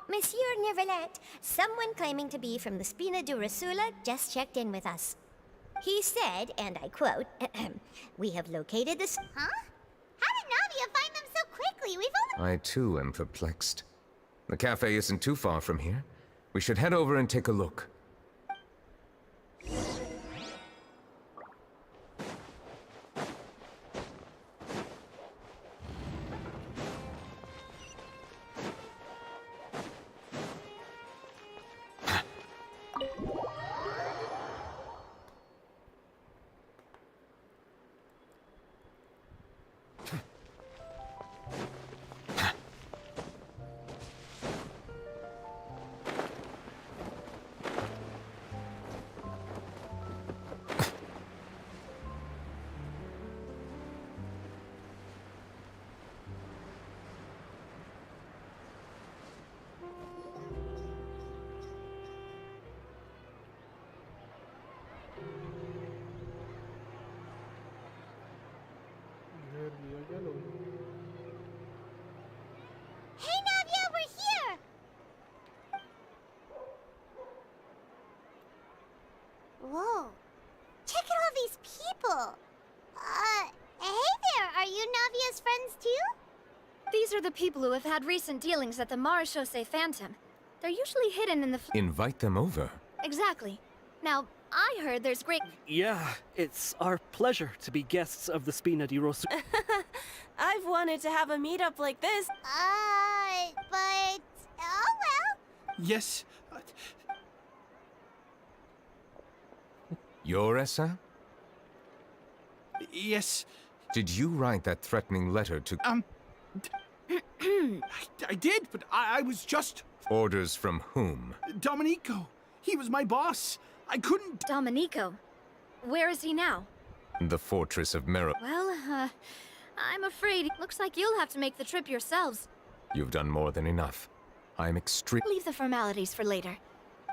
Monsieur Neverlet, someone claiming to be from the Spina Durasula just checked in with us. He said, and I quote, "We have located this." Huh? How did Navia find them so quickly? We've only. I too am perplexed. The cafe isn't too far from here. We should head over and take a look. Hey Navia, we're here! Whoa. Check out all these people. Hey there, are you Navia's friends too? These are the people who have had recent dealings at the Marechaussee Phantom. They're usually hidden in the Invite them over. Exactly. Now, I heard there's great... Yeah, it's our pleasure to be guests of the Spina di Rosu. I've wanted to have a meetup like this. But... oh well. Yes. You're Essa? Yes. Did you write that threatening letter to... I did, but I was just... Orders from whom? Domenico. He was my boss. I couldn't... Domenico? Where is he now? The fortress of Mero. Well, I'm afraid it looks like you'll have to make the trip yourselves. You've done more than enough. I'm Leave the formalities for later.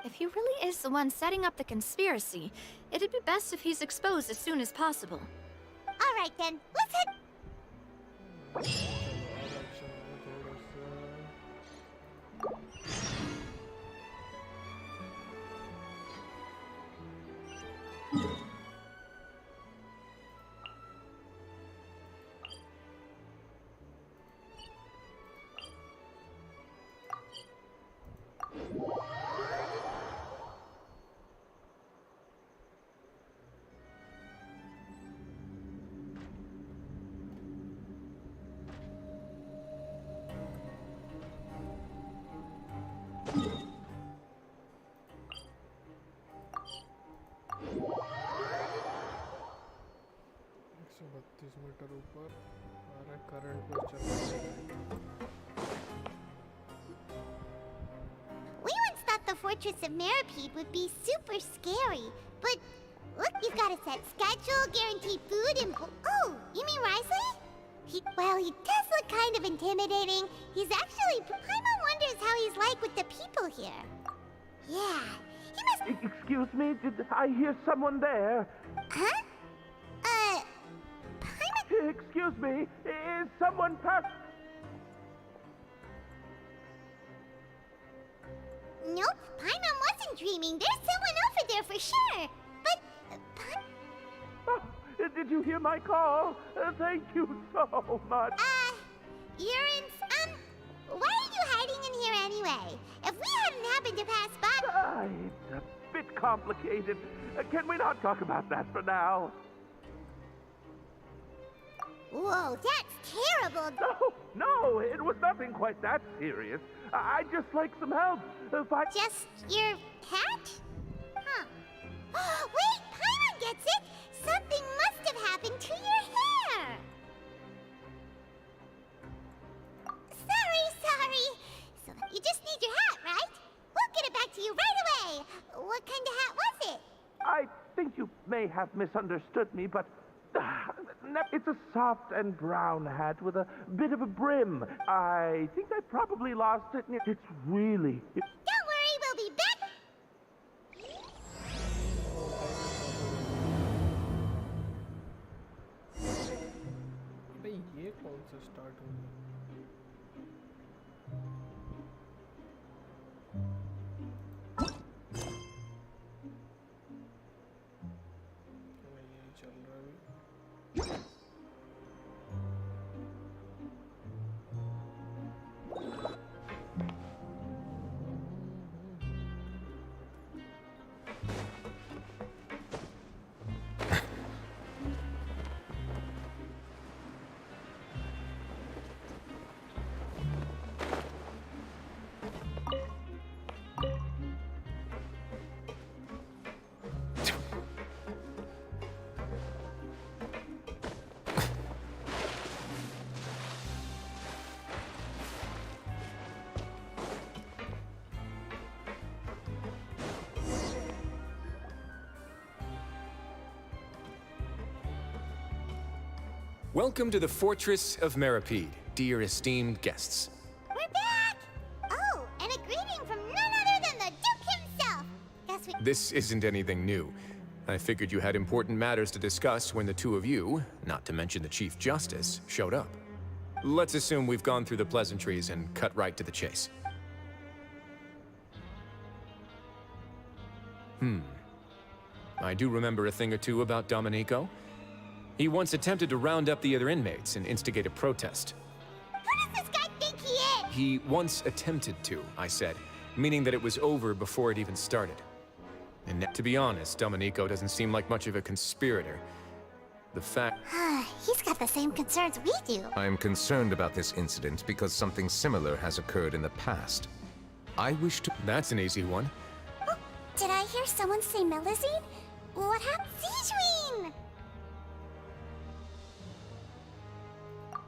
If he really is the one setting up the conspiracy, it'd be best if he's exposed as soon as possible. All right then, let's head. We once thought the Fortress of Meripede would be super scary, but look, you've got a set schedule, guaranteed food, and... Oh, you mean Risley? He does look kind of intimidating. He's actually... Paimon wonders how he's like with the people here. Yeah, he must... Excuse me, did I hear someone there? Huh? Paimon... Excuse me, is someone past... Nope, Paimon wasn't dreaming. There's someone over there for sure. But, Oh, did you hear my call? Thank you so much. you're in... why are you hiding in here anyway? If we hadn't happened to pass by... It's a bit complicated. Can we not talk about that for now? Whoa, that's terrible! No, it was nothing quite that serious. I'd just like some help. Just your hat? Huh. Wait, Paimon gets it! Something must have happened to your hair! Sorry. So you just need your hat, right? We'll get it back to you right away! What kind of hat was it? I think you may have misunderstood me, but it's a soft and brown hat with a bit of a brim. I think I probably lost it. It's really... Don't worry, we'll be back! भाई ये कौन सा start हो गया? यही चल रहा है अभी. Welcome to the Fortress of Meripede, dear esteemed guests. We're back! Oh, and a greeting from none other than the Duke himself! Guess we... This isn't anything new. I figured you had important matters to discuss when the two of you, not to mention the Chief Justice, showed up. Let's assume we've gone through the pleasantries and cut right to the chase. I do remember a thing or two about Domenico. He once attempted to round up the other inmates and instigate a protest. Who does this guy think he is? He once attempted to, I said, meaning that it was over before it even started. And to be honest, Domenico doesn't seem like much of a conspirator. The fact... He's got the same concerns we do. I'm concerned about this incident because something similar has occurred in the past. I wish to... That's an easy one. Oh, did I hear someone say Melusine? What happened? Zijween!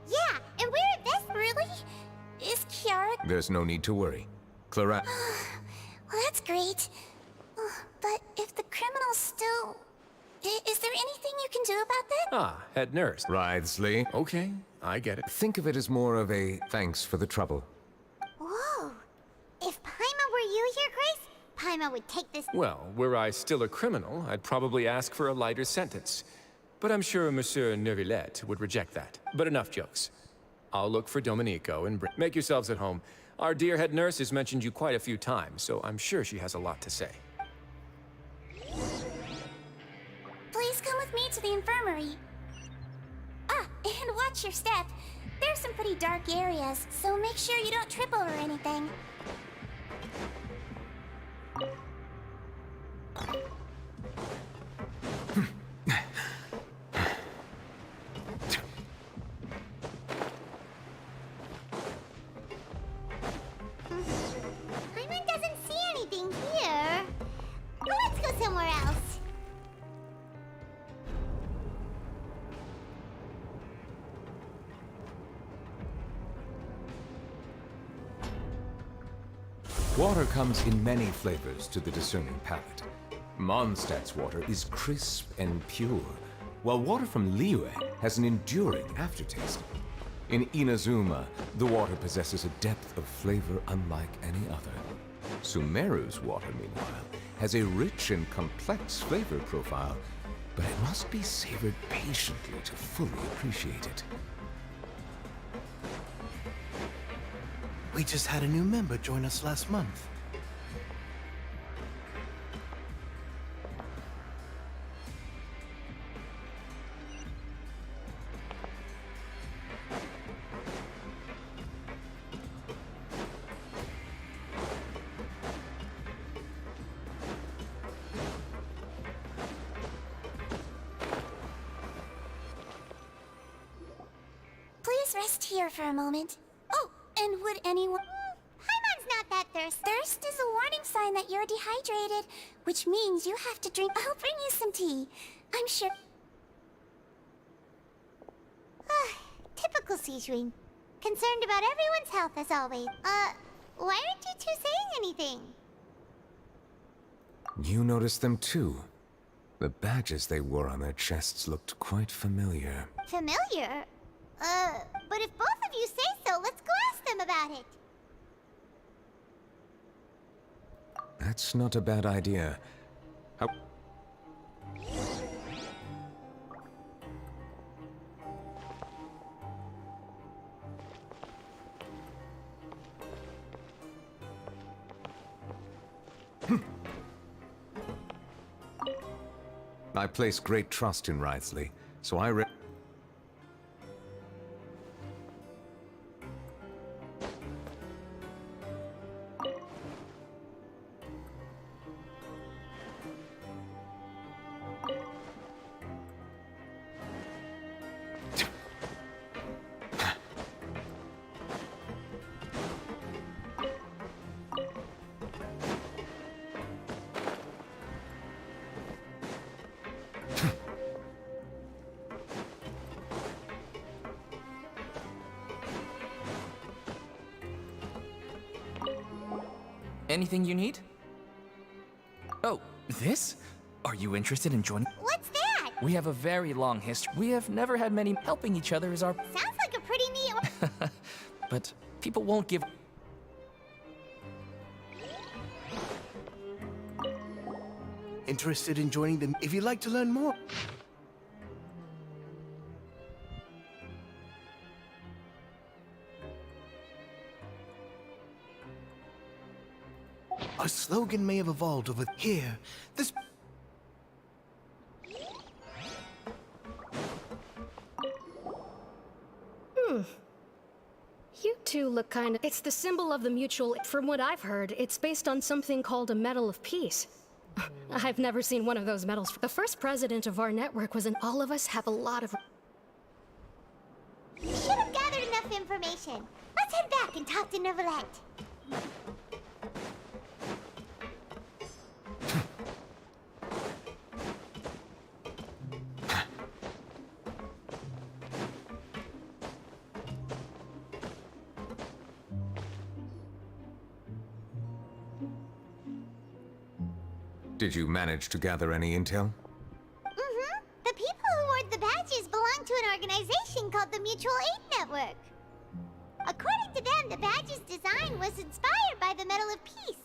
Yeah, and we're at this, really? Is Kiara... There's no need to worry. Clara... Well, that's great. But if the criminal's still... Is there anything you can do about that? Ah, head nurse. Writhsley. Okay, I get it. Think of it as more of a thanks for the trouble. Whoa. If Paimon were you here, Grace, Paimon would take this... Well, were I still a criminal, I'd probably ask for a lighter sentence. But I'm sure Monsieur Neuvillette would reject that. But enough jokes. I'll look for Domenico and make yourselves at home. Our dear head nurse has mentioned you quite a few times, so I'm sure she has a lot to say. Please come with me to the infirmary. Ah, and watch your step. There's some pretty dark areas, so make sure you don't trip over anything. Paimon doesn't see anything here. Let's go somewhere else. Water comes in many flavors to the discerning palate. Mondstadt's water is crisp and pure, while water from Liyue has an enduring aftertaste. In Inazuma, the water possesses a depth of flavor unlike any other. Sumeru's water, meanwhile, has a rich and complex flavor profile, but it must be savored patiently to fully appreciate it. We just had a new member join us last month. Let's rest here for a moment. Oh, and would anyone... Paimon's not that thirsty. Thirst is a warning sign that you're dehydrated, which means you have to drink... I'll bring you some tea. I'm sure... Typical Sijun. Concerned about everyone's health as always. Why aren't you two saying anything? You noticed them too. The badges they wore on their chests looked quite familiar. Familiar? But if both of you say so, let's go ask them about it. That's not a bad idea. How... I place great trust in Wriothesley, so I Anything you need? Oh, this? Are you interested in joining? What's that? We have a very long history. We have never had many helping each other as our... Sounds like a pretty neat... But people won't give... Interested in joining them if you'd like to learn more? Our slogan may have evolved over here. This... You two look kind of... It's the symbol of the mutual... From what I've heard, it's based on something called a Medal of Peace. I've never seen one of those medals. The first president of our network was all of us have a lot of... We should have gathered enough information. Let's head back and talk to Neuvillette. Did you manage to gather any intel? Mm-hmm. The people who wore the badges belong to an organization called the Mutual Aid Network. According to them, the badge's design was inspired by the Medal of Peace.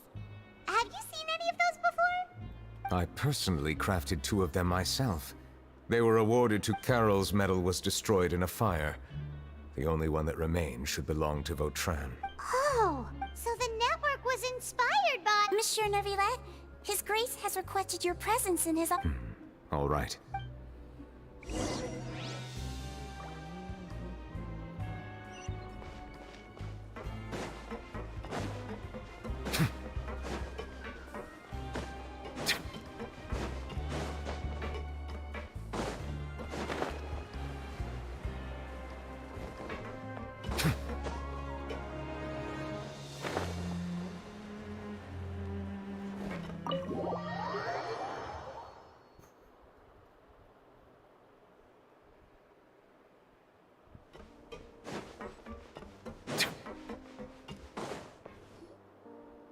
Have you seen any of those before? I personally crafted 2 of them myself. They were awarded to Carol's medal was destroyed in a fire. The only one that remained should belong to Vautrin. Oh, so the network was inspired by... Monsieur Neuvillette, His Grace has requested your presence in his... All right.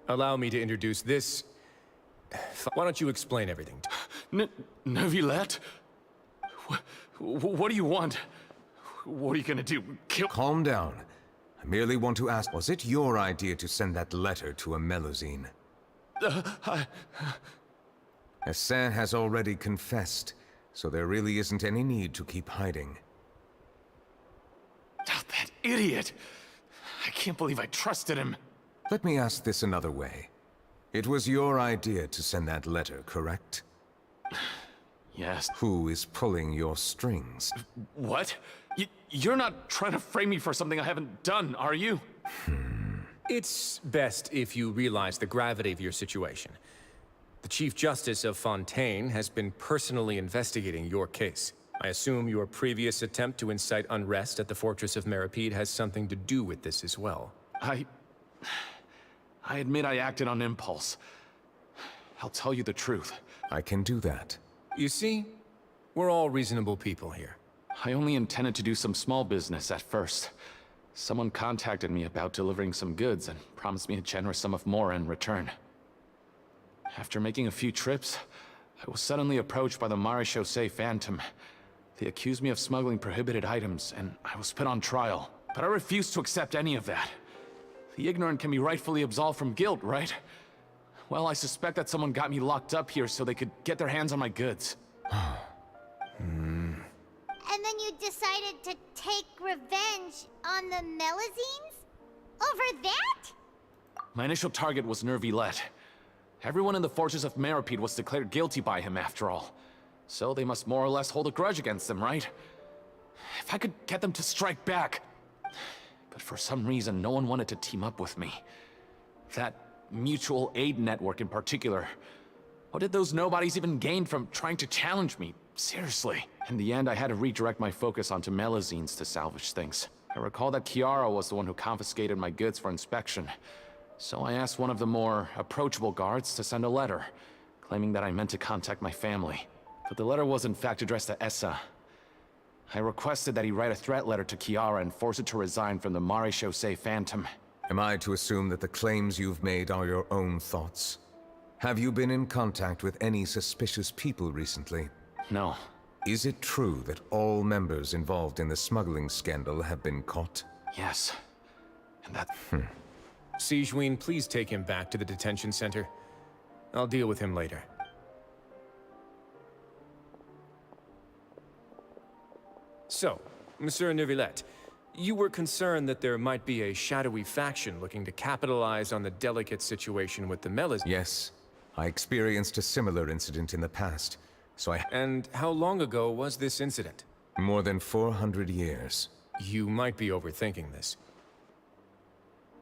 Allow me to introduce this... Why don't you explain everything? Neuvillette? What do you want? What are you gonna do? Kill... Calm down. I merely want to ask, was it your idea to send that letter to a Melusine? Hassan has already confessed, so there really isn't any need to keep hiding. Oh, that idiot! I can't believe I trusted him. Let me ask this another way. It was your idea to send that letter, correct? Yes. Who is pulling your strings? What? You're not trying to frame me for something I haven't done, are you? It's best if you realize the gravity of your situation. The Chief Justice of Fontaine has been personally investigating your case. I assume your previous attempt to incite unrest at the Fortress of Meripede has something to do with this as well. I admit I acted on impulse. I'll tell you the truth. I can do that. You see, we're all reasonable people here. I only intended to do some small business at first. Someone contacted me about delivering some goods and promised me a generous sum of more in return. After making a few trips, I was suddenly approached by the Marechaussee Phantom. They accused me of smuggling prohibited items, and I was put on trial. But I refused to accept any of that. The ignorant can be rightfully absolved from guilt, right? Well, I suspect that someone got me locked up here so they could get their hands on my goods. And then you decided to take revenge on the Melazines? Over that? My initial target was Nervilette. Everyone in the Fortress of Meripede was declared guilty by him, after all. So they must more or less hold a grudge against him, right? If I could get them to strike back. But for some reason, no one wanted to team up with me. That mutual aid network in particular. What did those nobodies even gain from trying to challenge me? Seriously. In the end, I had to redirect my focus onto Melazines to salvage things. I recall that Kiara was the one who confiscated my goods for inspection. So I asked one of the more approachable guards to send a letter, claiming that I meant to contact my family. But the letter was in fact addressed to Essa. I requested that he write a threat letter to Kiara and force it to resign from the Marechaussee Phantom. Am I to assume that the claims you've made are your own thoughts? Have you been in contact with any suspicious people recently? No. Is it true that all members involved in the smuggling scandal have been caught? Yes. And that... Sigewinne, please take him back to the detention center. I'll deal with him later. So, Monsieur Nervilette, you were concerned that there might be a shadowy faction looking to capitalize on the delicate situation with the Melazines. Yes. I experienced a similar incident in the past, so I... And how long ago was this incident? More than 400 years. You might be overthinking this.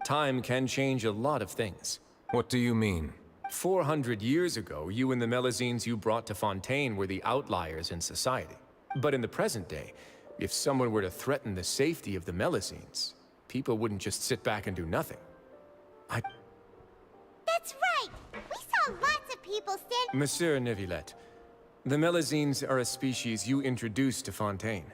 Time can change a lot of things. What do you mean? 400 years ago, you and the Melazines you brought to Fontaine were the outliers in society. But in the present day, if someone were to threaten the safety of the Melazines, people wouldn't just sit back and do nothing. That's right! We saw lots of people stand— Monsieur Nervilette, the Melazines are a species you introduced to Fontaine.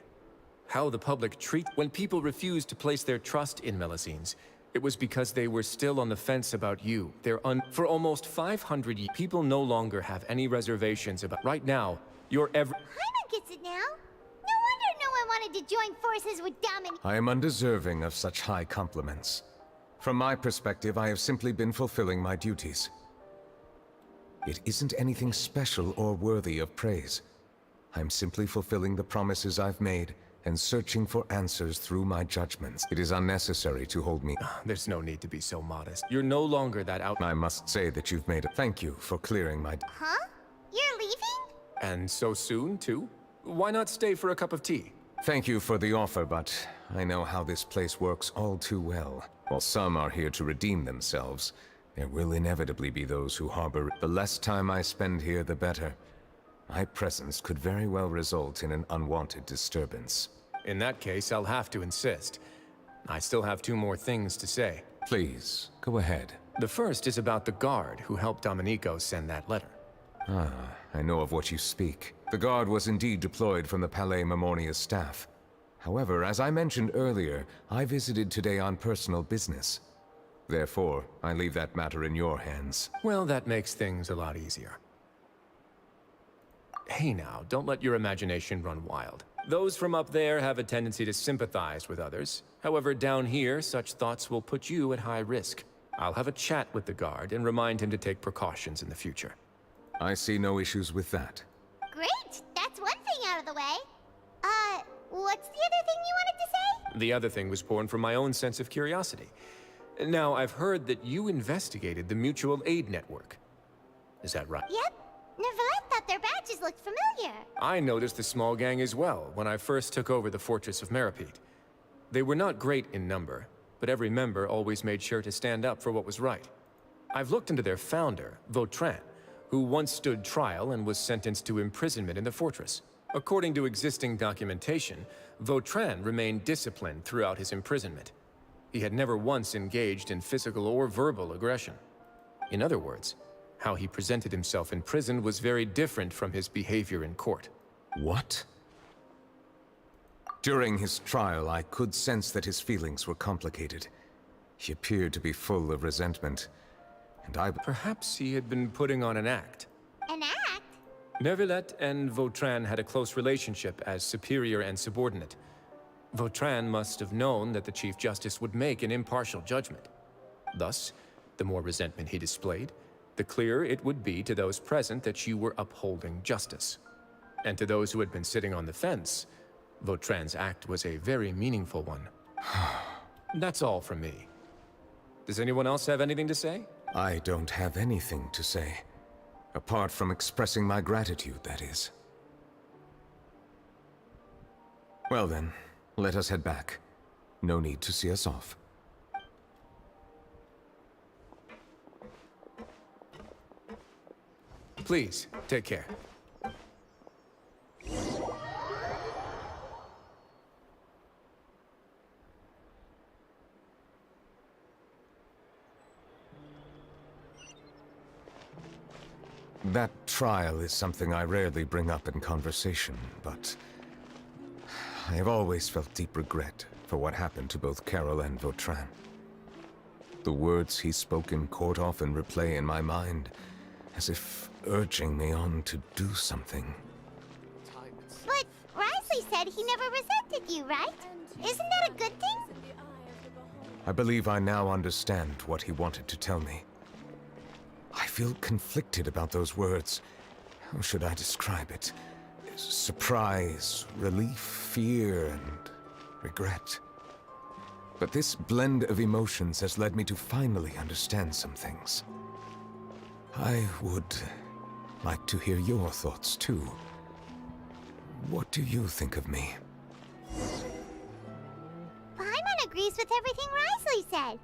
How the public treat— When people refused to place their trust in Melazines, it was because they were still on the fence about you. For almost 500 years, people no longer have any reservations about— Right now, you're Paimon gets it now. No wonder no one wanted to join forces with Dominique. I am undeserving of such high compliments. From my perspective, I have simply been fulfilling my duties. It isn't anything special or worthy of praise. I'm simply fulfilling the promises I've made and searching for answers through my judgments. It is unnecessary to hold me— There's no need to be so modest. You're no longer that out— I must say that you've made a— Thank you for clearing my— Huh? You're leaving? And so soon, too? Why not stay for a cup of tea? Thank you for the offer, but I know how this place works all too well. While some are here to redeem themselves, there will inevitably be those who harbor— The less time I spend here, the better. My presence could very well result in an unwanted disturbance. In that case, I'll have to insist. I still have 2 more things to say. Please, go ahead. The first is about the guard who helped Domenico send that letter. I know of what you speak. The guard was indeed deployed from the Palais Mamornia's staff. However, as I mentioned earlier, I visited today on personal business. Therefore, I leave that matter in your hands. Well, that makes things a lot easier. Hey now, don't let your imagination run wild. Those from up there have a tendency to sympathize with others. However, down here, such thoughts will put you at high risk. I'll have a chat with the guard and remind him to take precautions in the future. I see no issues with that. Great! That's one thing out of the way. What's the other thing you wanted to say? The other thing was born from my own sense of curiosity. Now, I've heard that you investigated the mutual aid network. Is that right? Yep. Nervilette thought their badges looked familiar. I noticed the small gang as well when I first took over the Fortress of Meripede. They were not great in number, but every member always made sure to stand up for what was right. I've looked into their founder, Vautrin, who once stood trial and was sentenced to imprisonment in the fortress. According to existing documentation, Vautrin remained disciplined throughout his imprisonment. He had never once engaged in physical or verbal aggression. In other words, how he presented himself in prison was very different from his behavior in court. What? During his trial, I could sense that his feelings were complicated. He appeared to be full of resentment, and Perhaps he had been putting on an act. An act? Neuvillette and Vautrin had a close relationship as superior and subordinate. Vautrin must have known that the Chief Justice would make an impartial judgment. Thus, the more resentment he displayed, the clearer it would be to those present that you were upholding justice. And to those who had been sitting on the fence, Vautrin's act was a very meaningful one. That's all from me. Does anyone else have anything to say? I don't have anything to say. Apart from expressing my gratitude, that is. Well then, let us head back. No need to see us off. Please, take care. That trial is something I rarely bring up in conversation, but I have always felt deep regret for what happened to both Carol and Vautrin. The words he spoke in court often replay in my mind, as if urging me on to do something. But Risley said he never resented you, right? Isn't that a good thing? I believe I now understand what he wanted to tell me. I feel conflicted about those words. How should I describe it? Surprise, relief, fear, and regret. But this blend of emotions has led me to finally understand some things. I would like to hear your thoughts, too. What do you think of me? Paimon agrees with everything Risley said.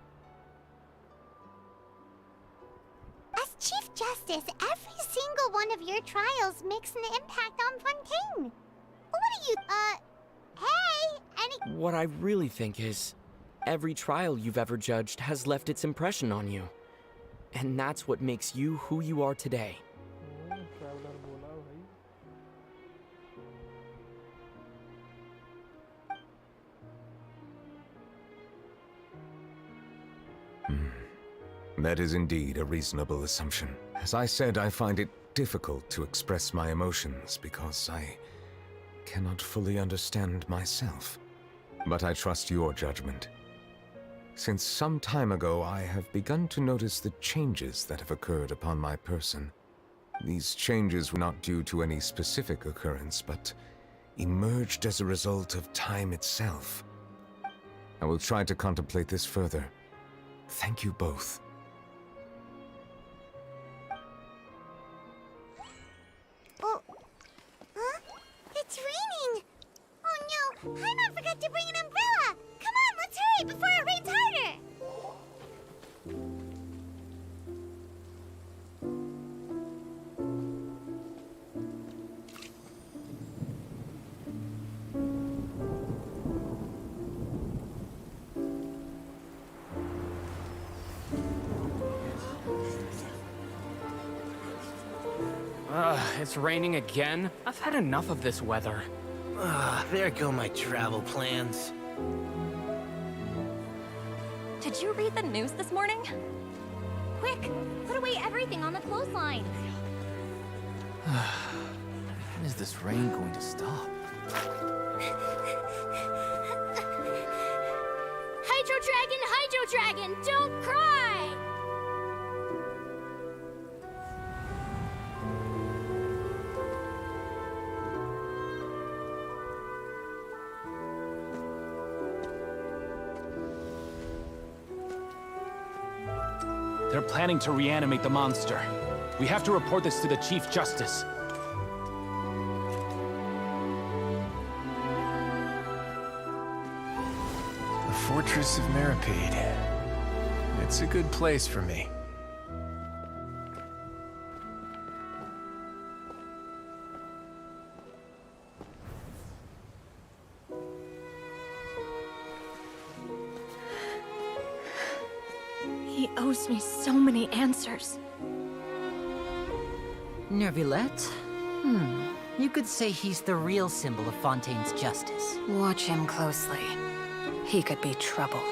As Chief Justice, every single one of your trials makes an impact on Fontaine. What do you, hey, What I really think is, every trial you've ever judged has left its impression on you. And that's what makes you who you are today. That is indeed a reasonable assumption. As I said, I find it difficult to express my emotions because I cannot fully understand myself. But I trust your judgment. Since some time ago, I have begun to notice the changes that have occurred upon my person. These changes were not due to any specific occurrence, but emerged as a result of time itself. I will try to contemplate this further. Thank you both. Oh, huh? It's raining! Oh no, Paimon forgot to bring an umbrella! Come on, let's hurry before it rains harder! It's raining again? I've had enough of this weather. There go my travel plans. Did you read the news this morning? Quick, put away everything on the clothesline. When is this rain going to stop? Hydro Dragon, don't cry! They're planning to reanimate the monster. We have to report this to the Chief Justice. The Fortress of Maripede. It's a good place for me. owes me so many answers. Nervillette? You could say he's the real symbol of Fontaine's justice. Watch him closely. He could be trouble.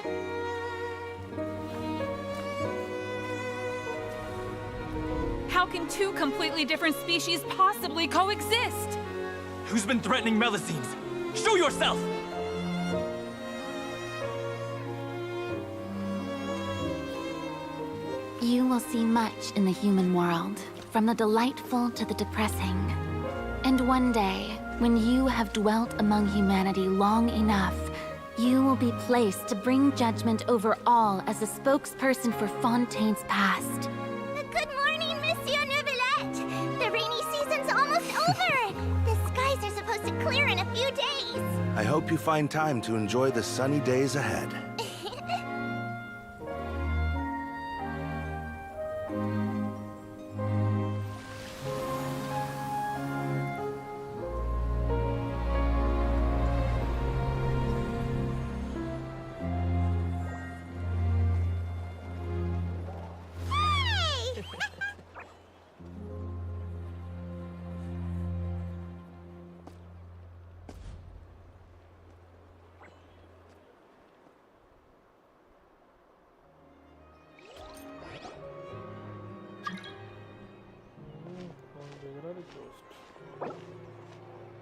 How can two completely different species possibly coexist? Who's been threatening Melusines? Show yourself! You will see much in the human world, from the delightful to the depressing. And one day, when you have dwelt among humanity long enough, you will be placed to bring judgment over all as a spokesperson for Fontaine's past. Good morning, Monsieur Neuvillette! The rainy season's almost over! The skies are supposed to clear in a few days! I hope you find time to enjoy the sunny days ahead.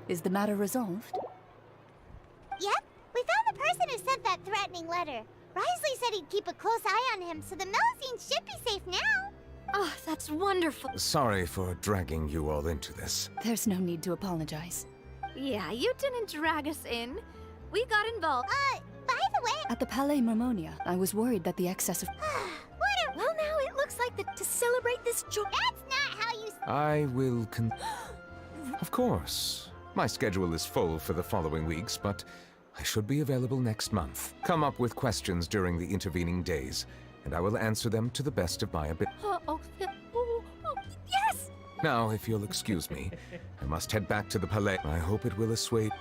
Is the matter resolved? Yep, we found the person who sent that threatening letter. Risley said he'd keep a close eye on him, so the Melusines should be safe now. Oh, that's wonderful. Sorry for dragging you all into this. There's no need to apologize. Yeah, you didn't drag us in. We got involved. By the way... At the Palais Mermonia, I was worried that the excess of... Well, now it looks like to celebrate this joy... That's not how you... I will Of course. My schedule is full for the following weeks, but I should be available next month. Come up with questions during the intervening days, and I will answer them to the best of my ability. Yes! Now, if you'll excuse me, I must head back to the Palais. I hope it will assuage...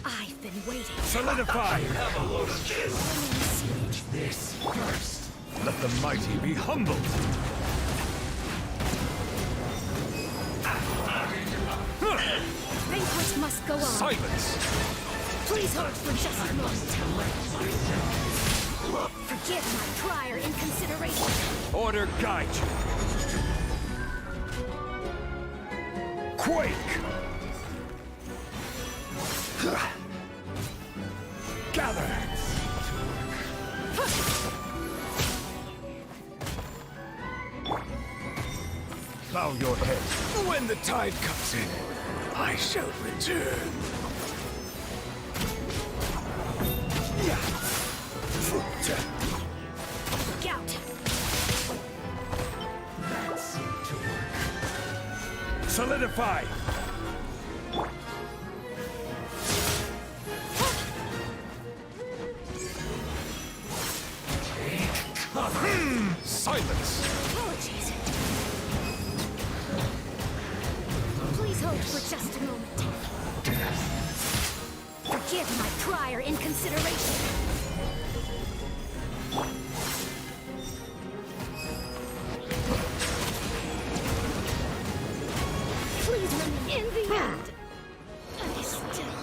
I've been waiting. Solidify! Have a load of this. This first. Let the mighty be humbled. must go on. Silence! Please hold for just a moment. Forgive my prior inconsideration. Order guide you. Quake! Gather! Bow your head. When the tide comes in, I shall return. Gout. That seemed to work. Solidify! Silence! Apologies. Please hold for just a moment. Forgive my prior inconsideration. Please let me in the end. I still...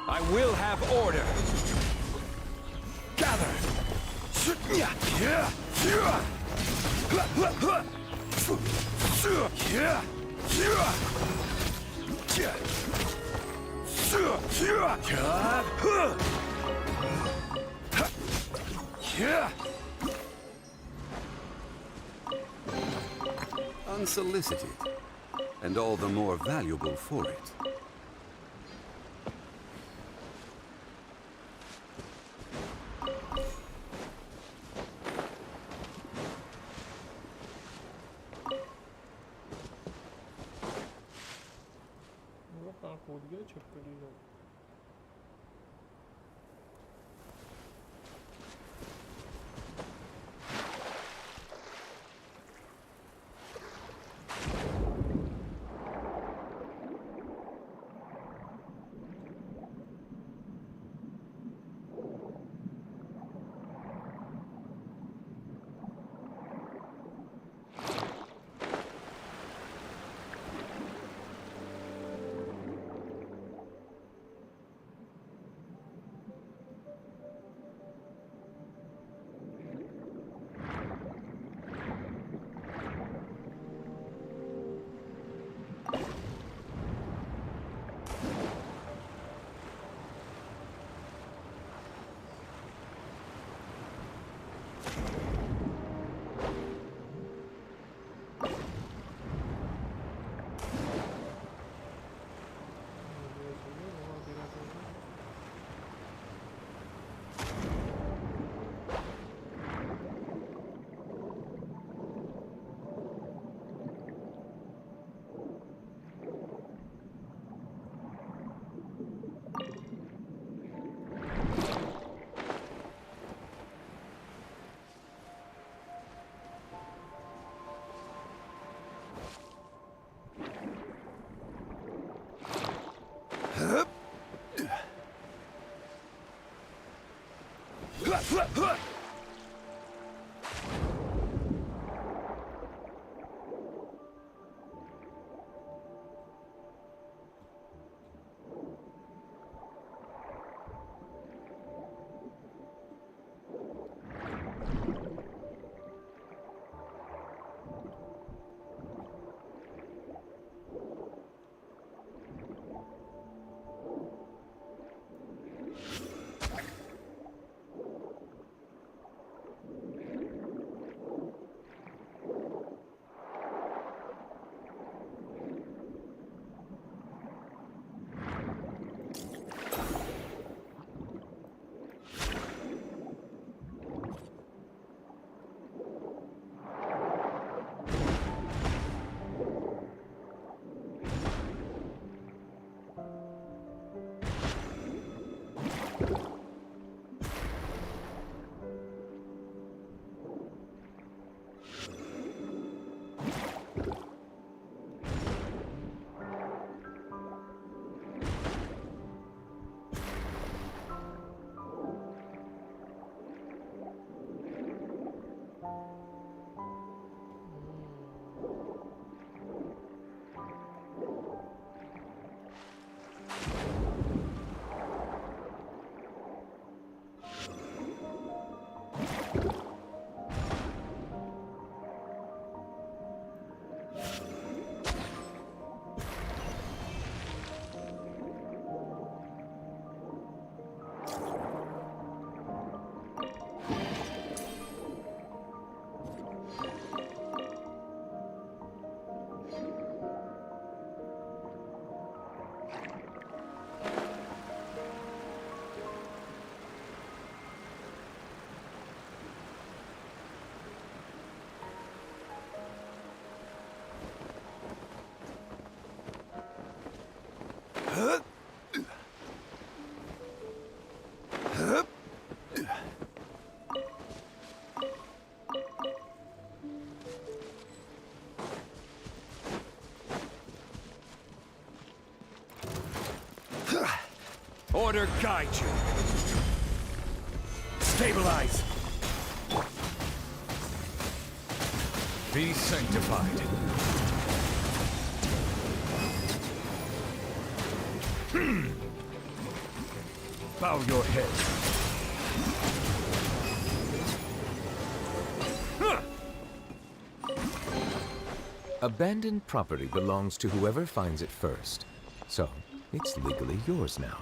I will have order. Gather. Unsolicited, and all the more valuable for it. कूद गया छक्कड़ी लोग Order guide you. Stabilize. Be sanctified. Bow your head. Abandoned property belongs to whoever finds it first. So, it's legally yours now.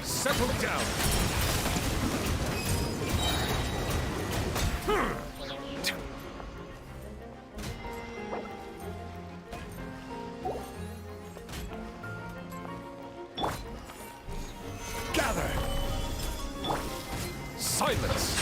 Settle down. Gather. Silence.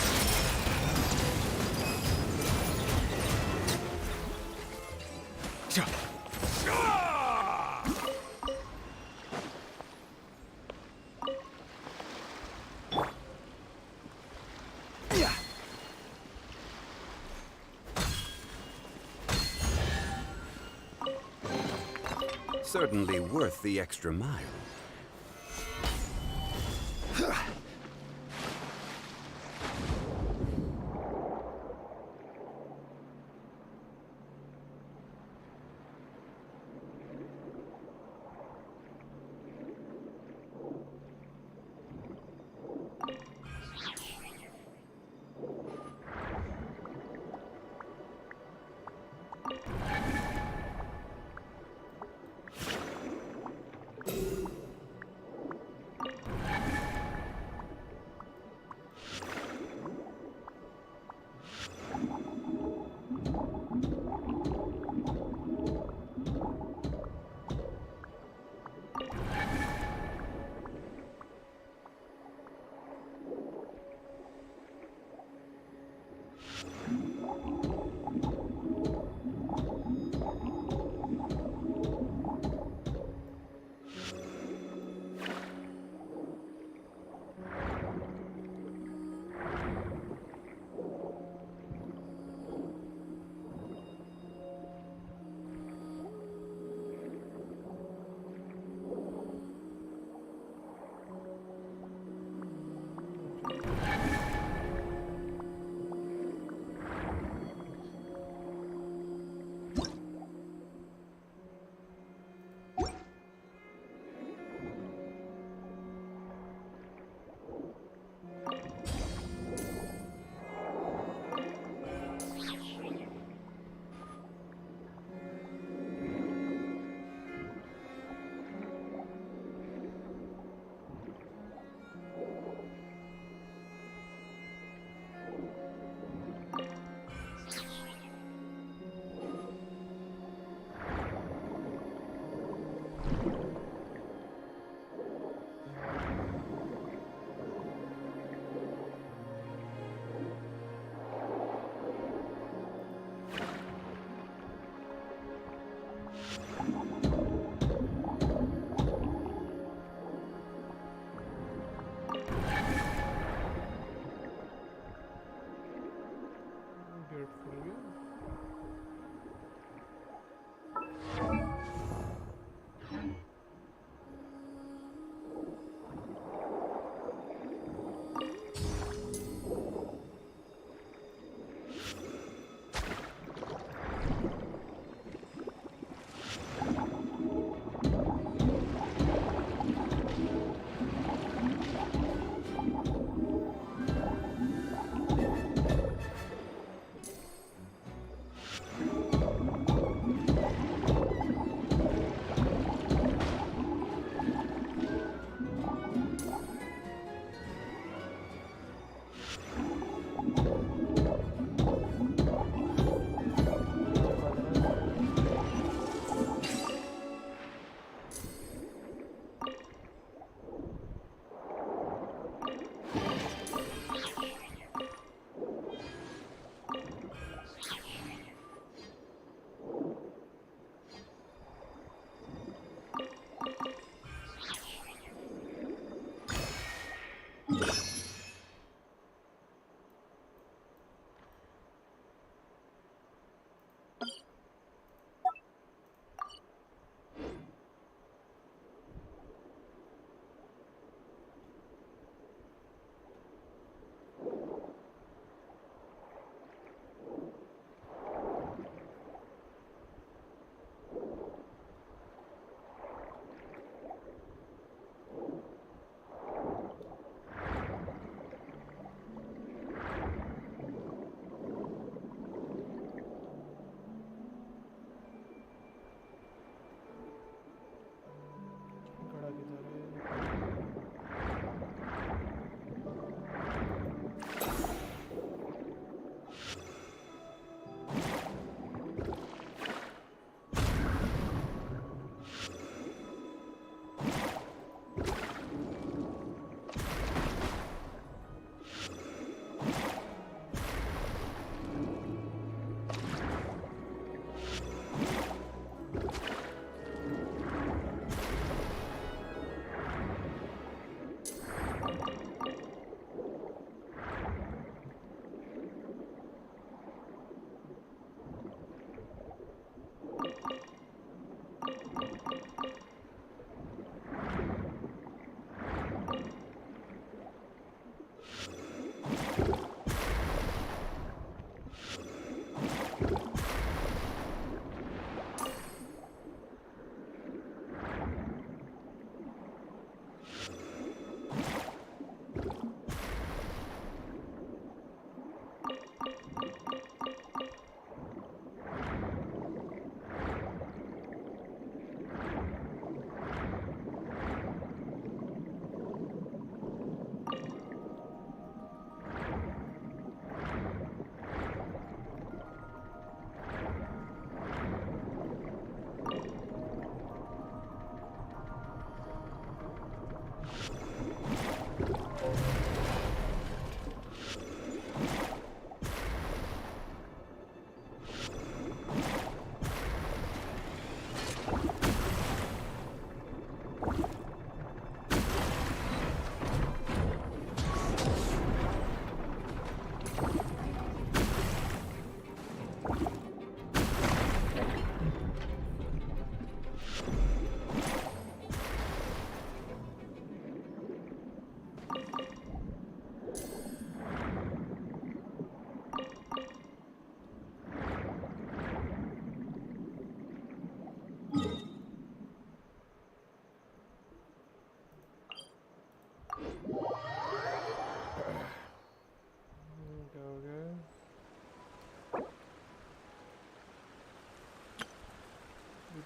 Certainly worth the extra mile.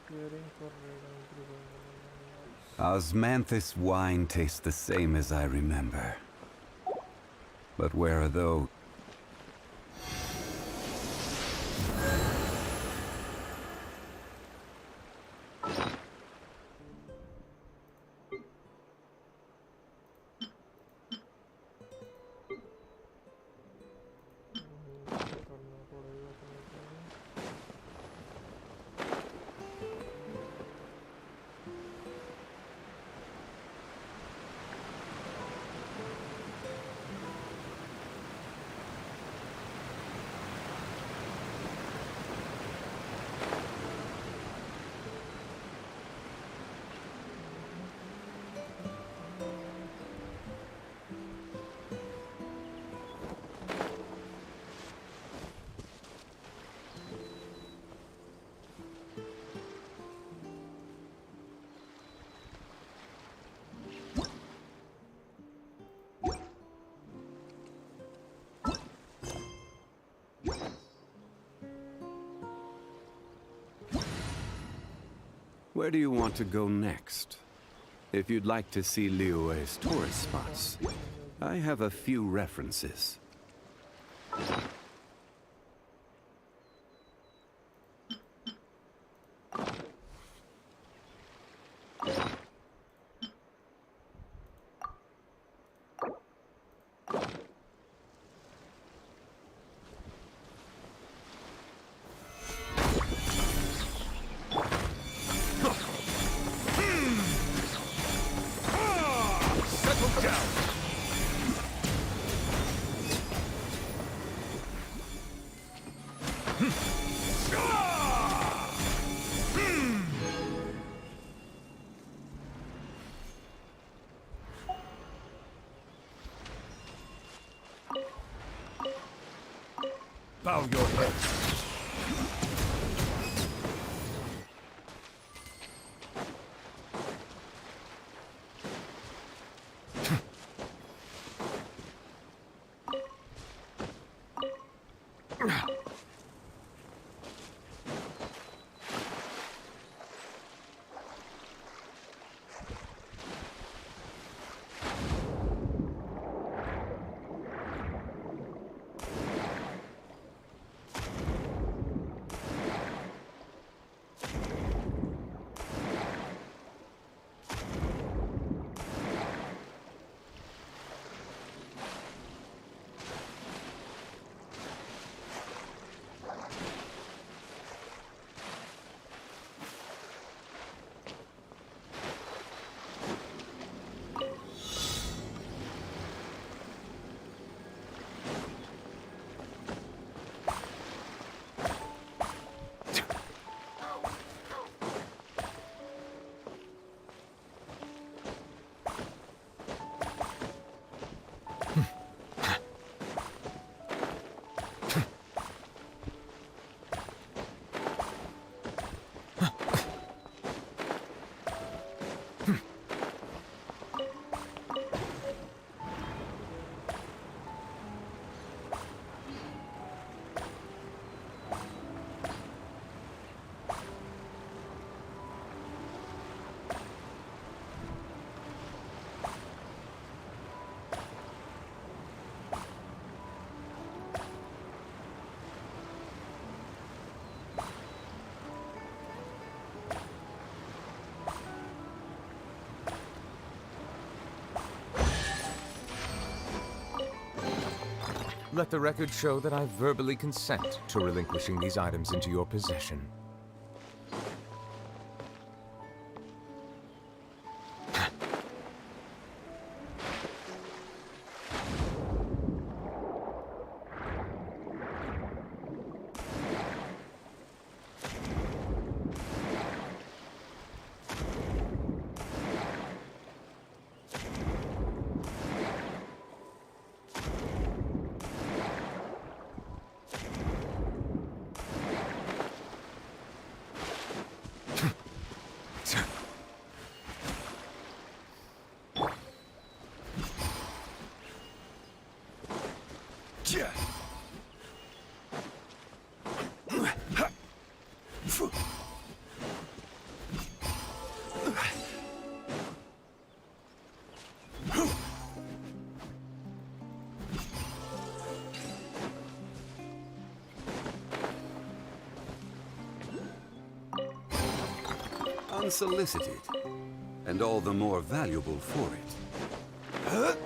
Caring for red angry Osmanthus wine tastes the same as I remember. But where are those? Where do you want to go next? If you'd like to see Liyue's tourist spots, I have a few references. Bow your head. Let the record show that I verbally consent to relinquishing these items into your possession. unsolicited, and all the more valuable for it.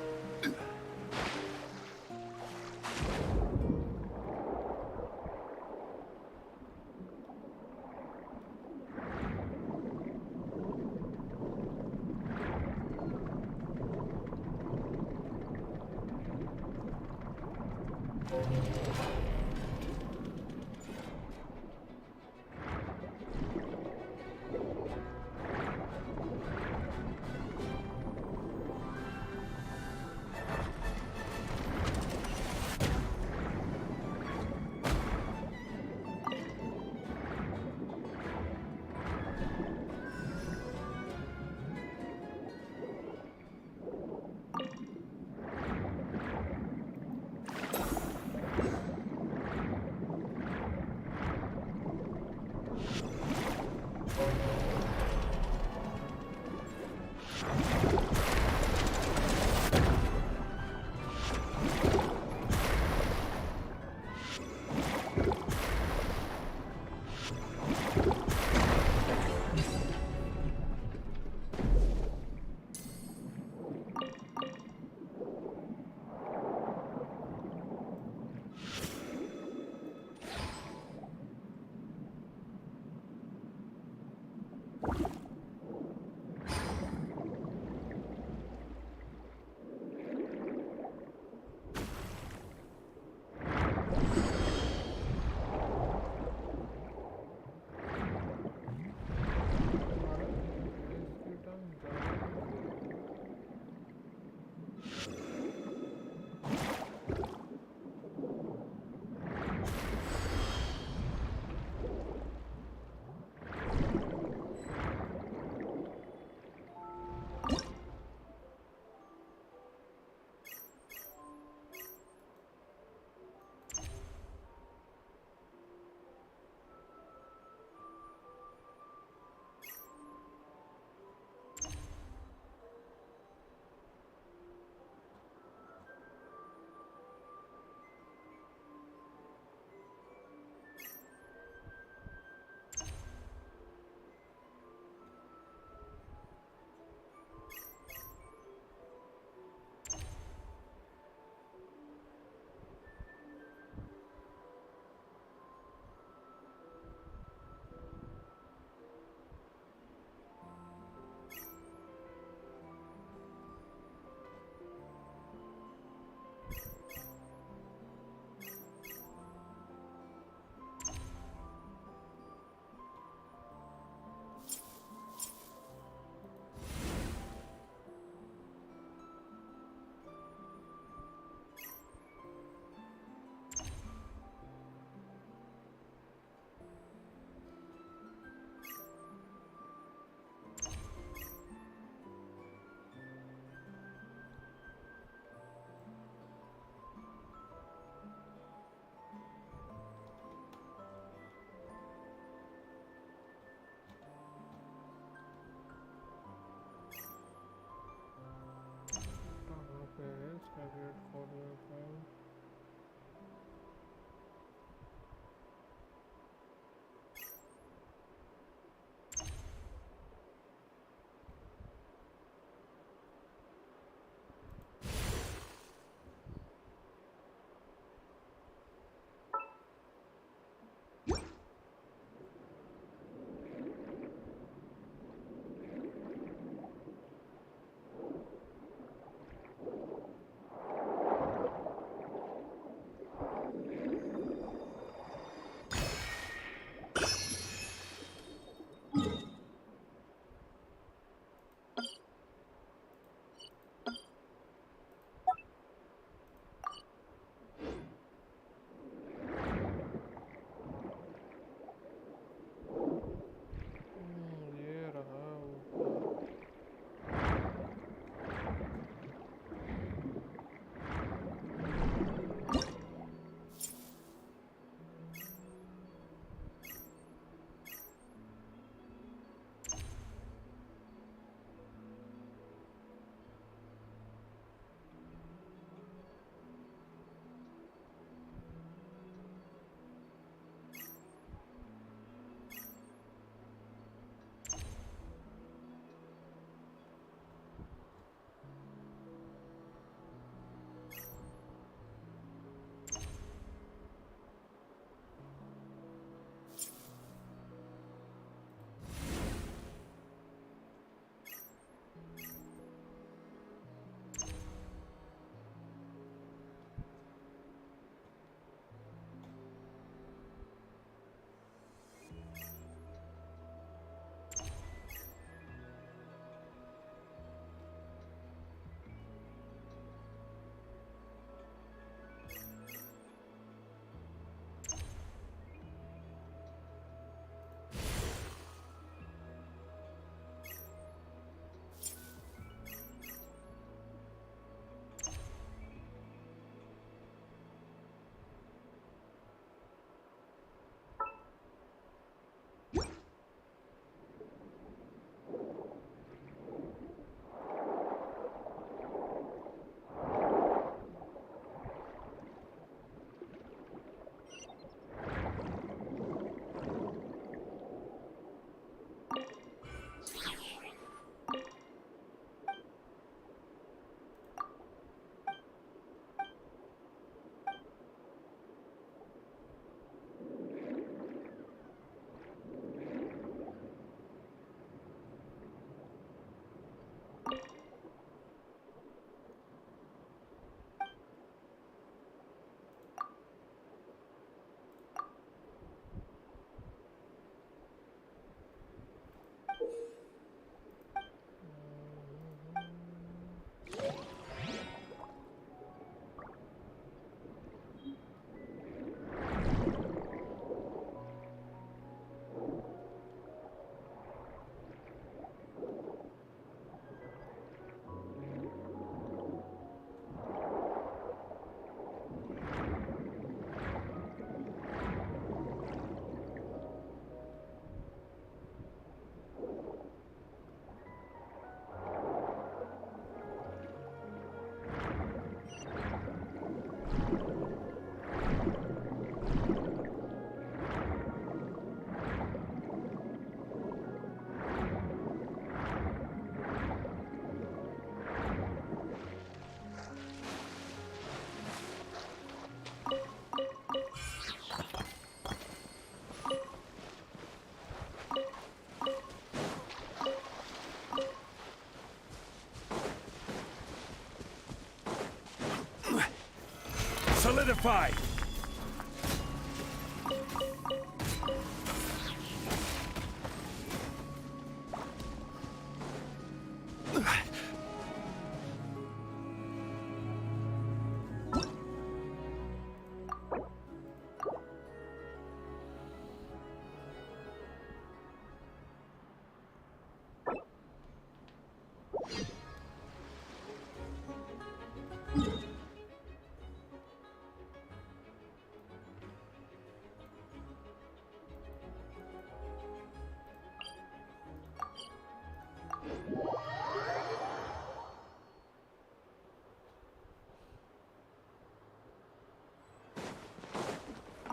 solidified!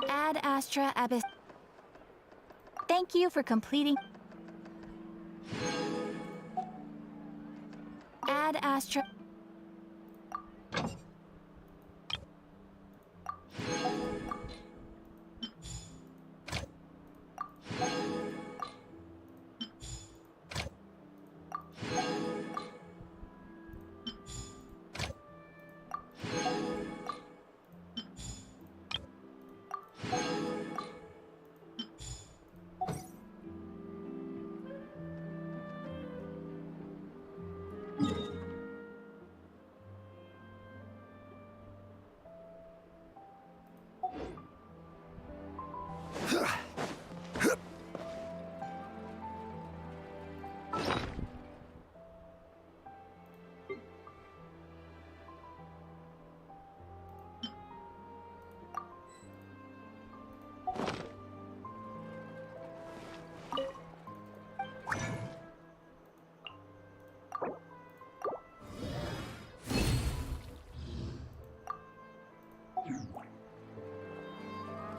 Ad Astra Abyss. Thank you for completing. Ad Astra.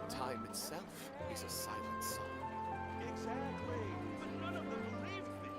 Time itself is a silent song. Exactly. But none of them believed me.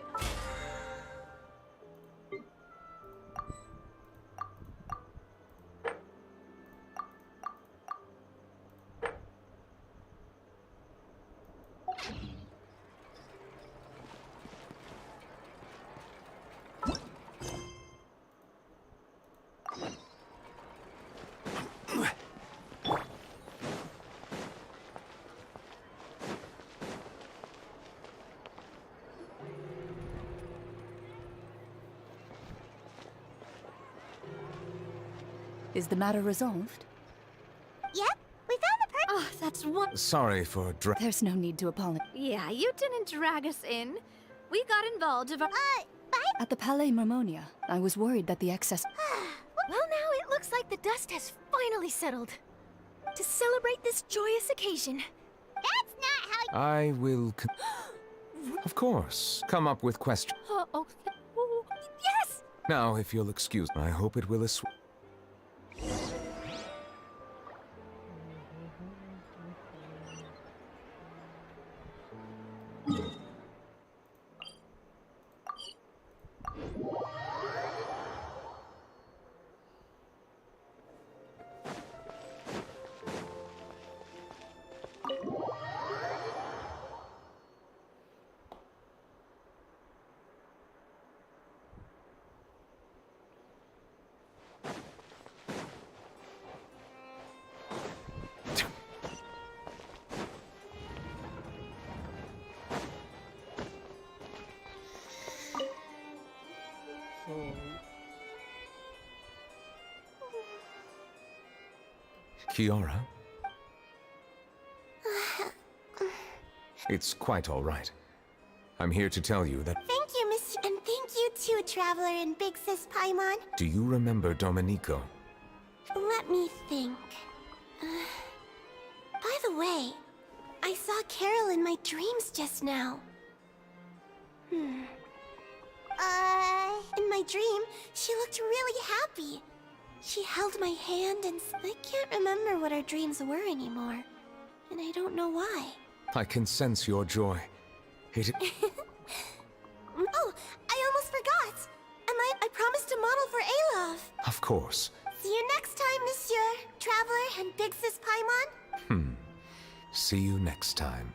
Is the matter resolved? Yep, we found the Oh, that's one. Sorry for There's no need to apologize. Yeah, you didn't drag us in. We got involved of our. At the Palais Marmonia, I was worried that the excess. Well, now it looks like the dust has finally settled. To celebrate this joyous occasion. That's not how. I will. Of course. Come up with questions. Oh, yes! Now, if you'll excuse me, I hope it will assuage. Kiara? It's quite all right. I'm here to tell you that... Thank you, Miss. And thank you too, Traveler and Big Sis Paimon. Do you remember Domenico? Let me think. By the way, I saw Carol in my dreams just now. In my dream, she looked really happy. She held my hand and I can't remember what our dreams were anymore. And I don't know why. I can sense your joy. It... Oh, I almost forgot. I promised to model for Alov. Of course. See you next time, Monsieur, Traveler, and Big Sis Paimon. See you next time.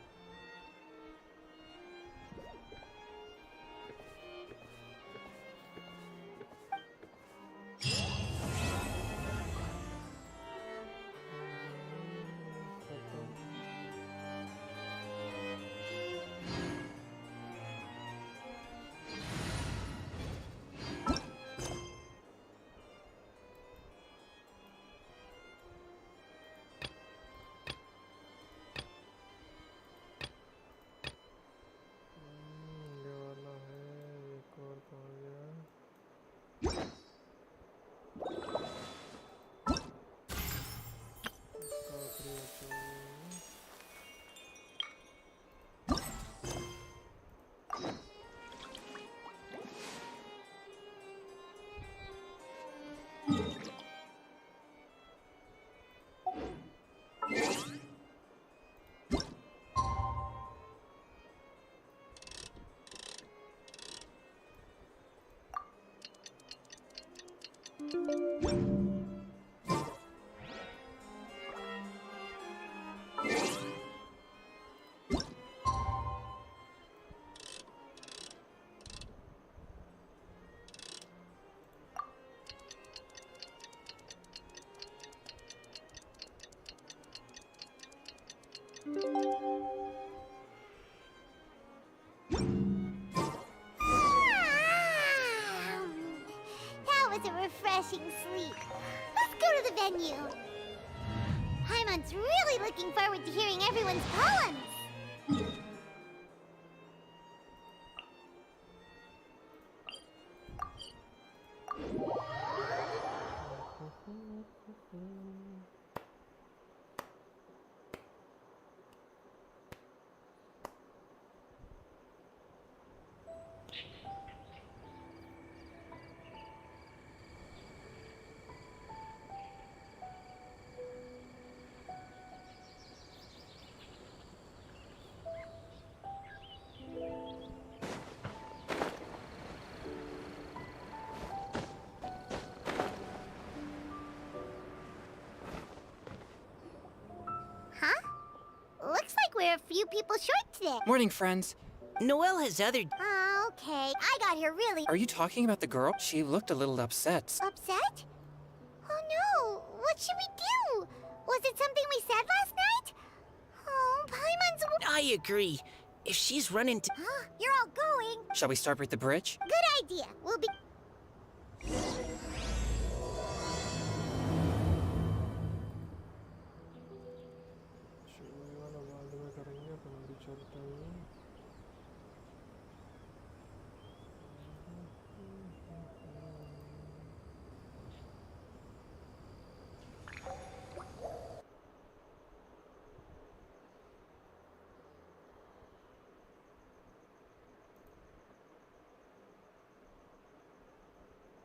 That was a refreshing sleep. Let's go to the venue. Paimon's really looking forward to hearing everyone's poems. Looks like we're a few people short today. Morning, friends. Noelle has other... Oh, okay. I got here really... Are you talking about the girl? She looked a little upset. Upset? Oh no! What should we do? Was it something we said last night? Oh, Paimon's... I agree. If she's running to... Huh? You're all going? Shall we start with the bridge? Good idea. We'll be...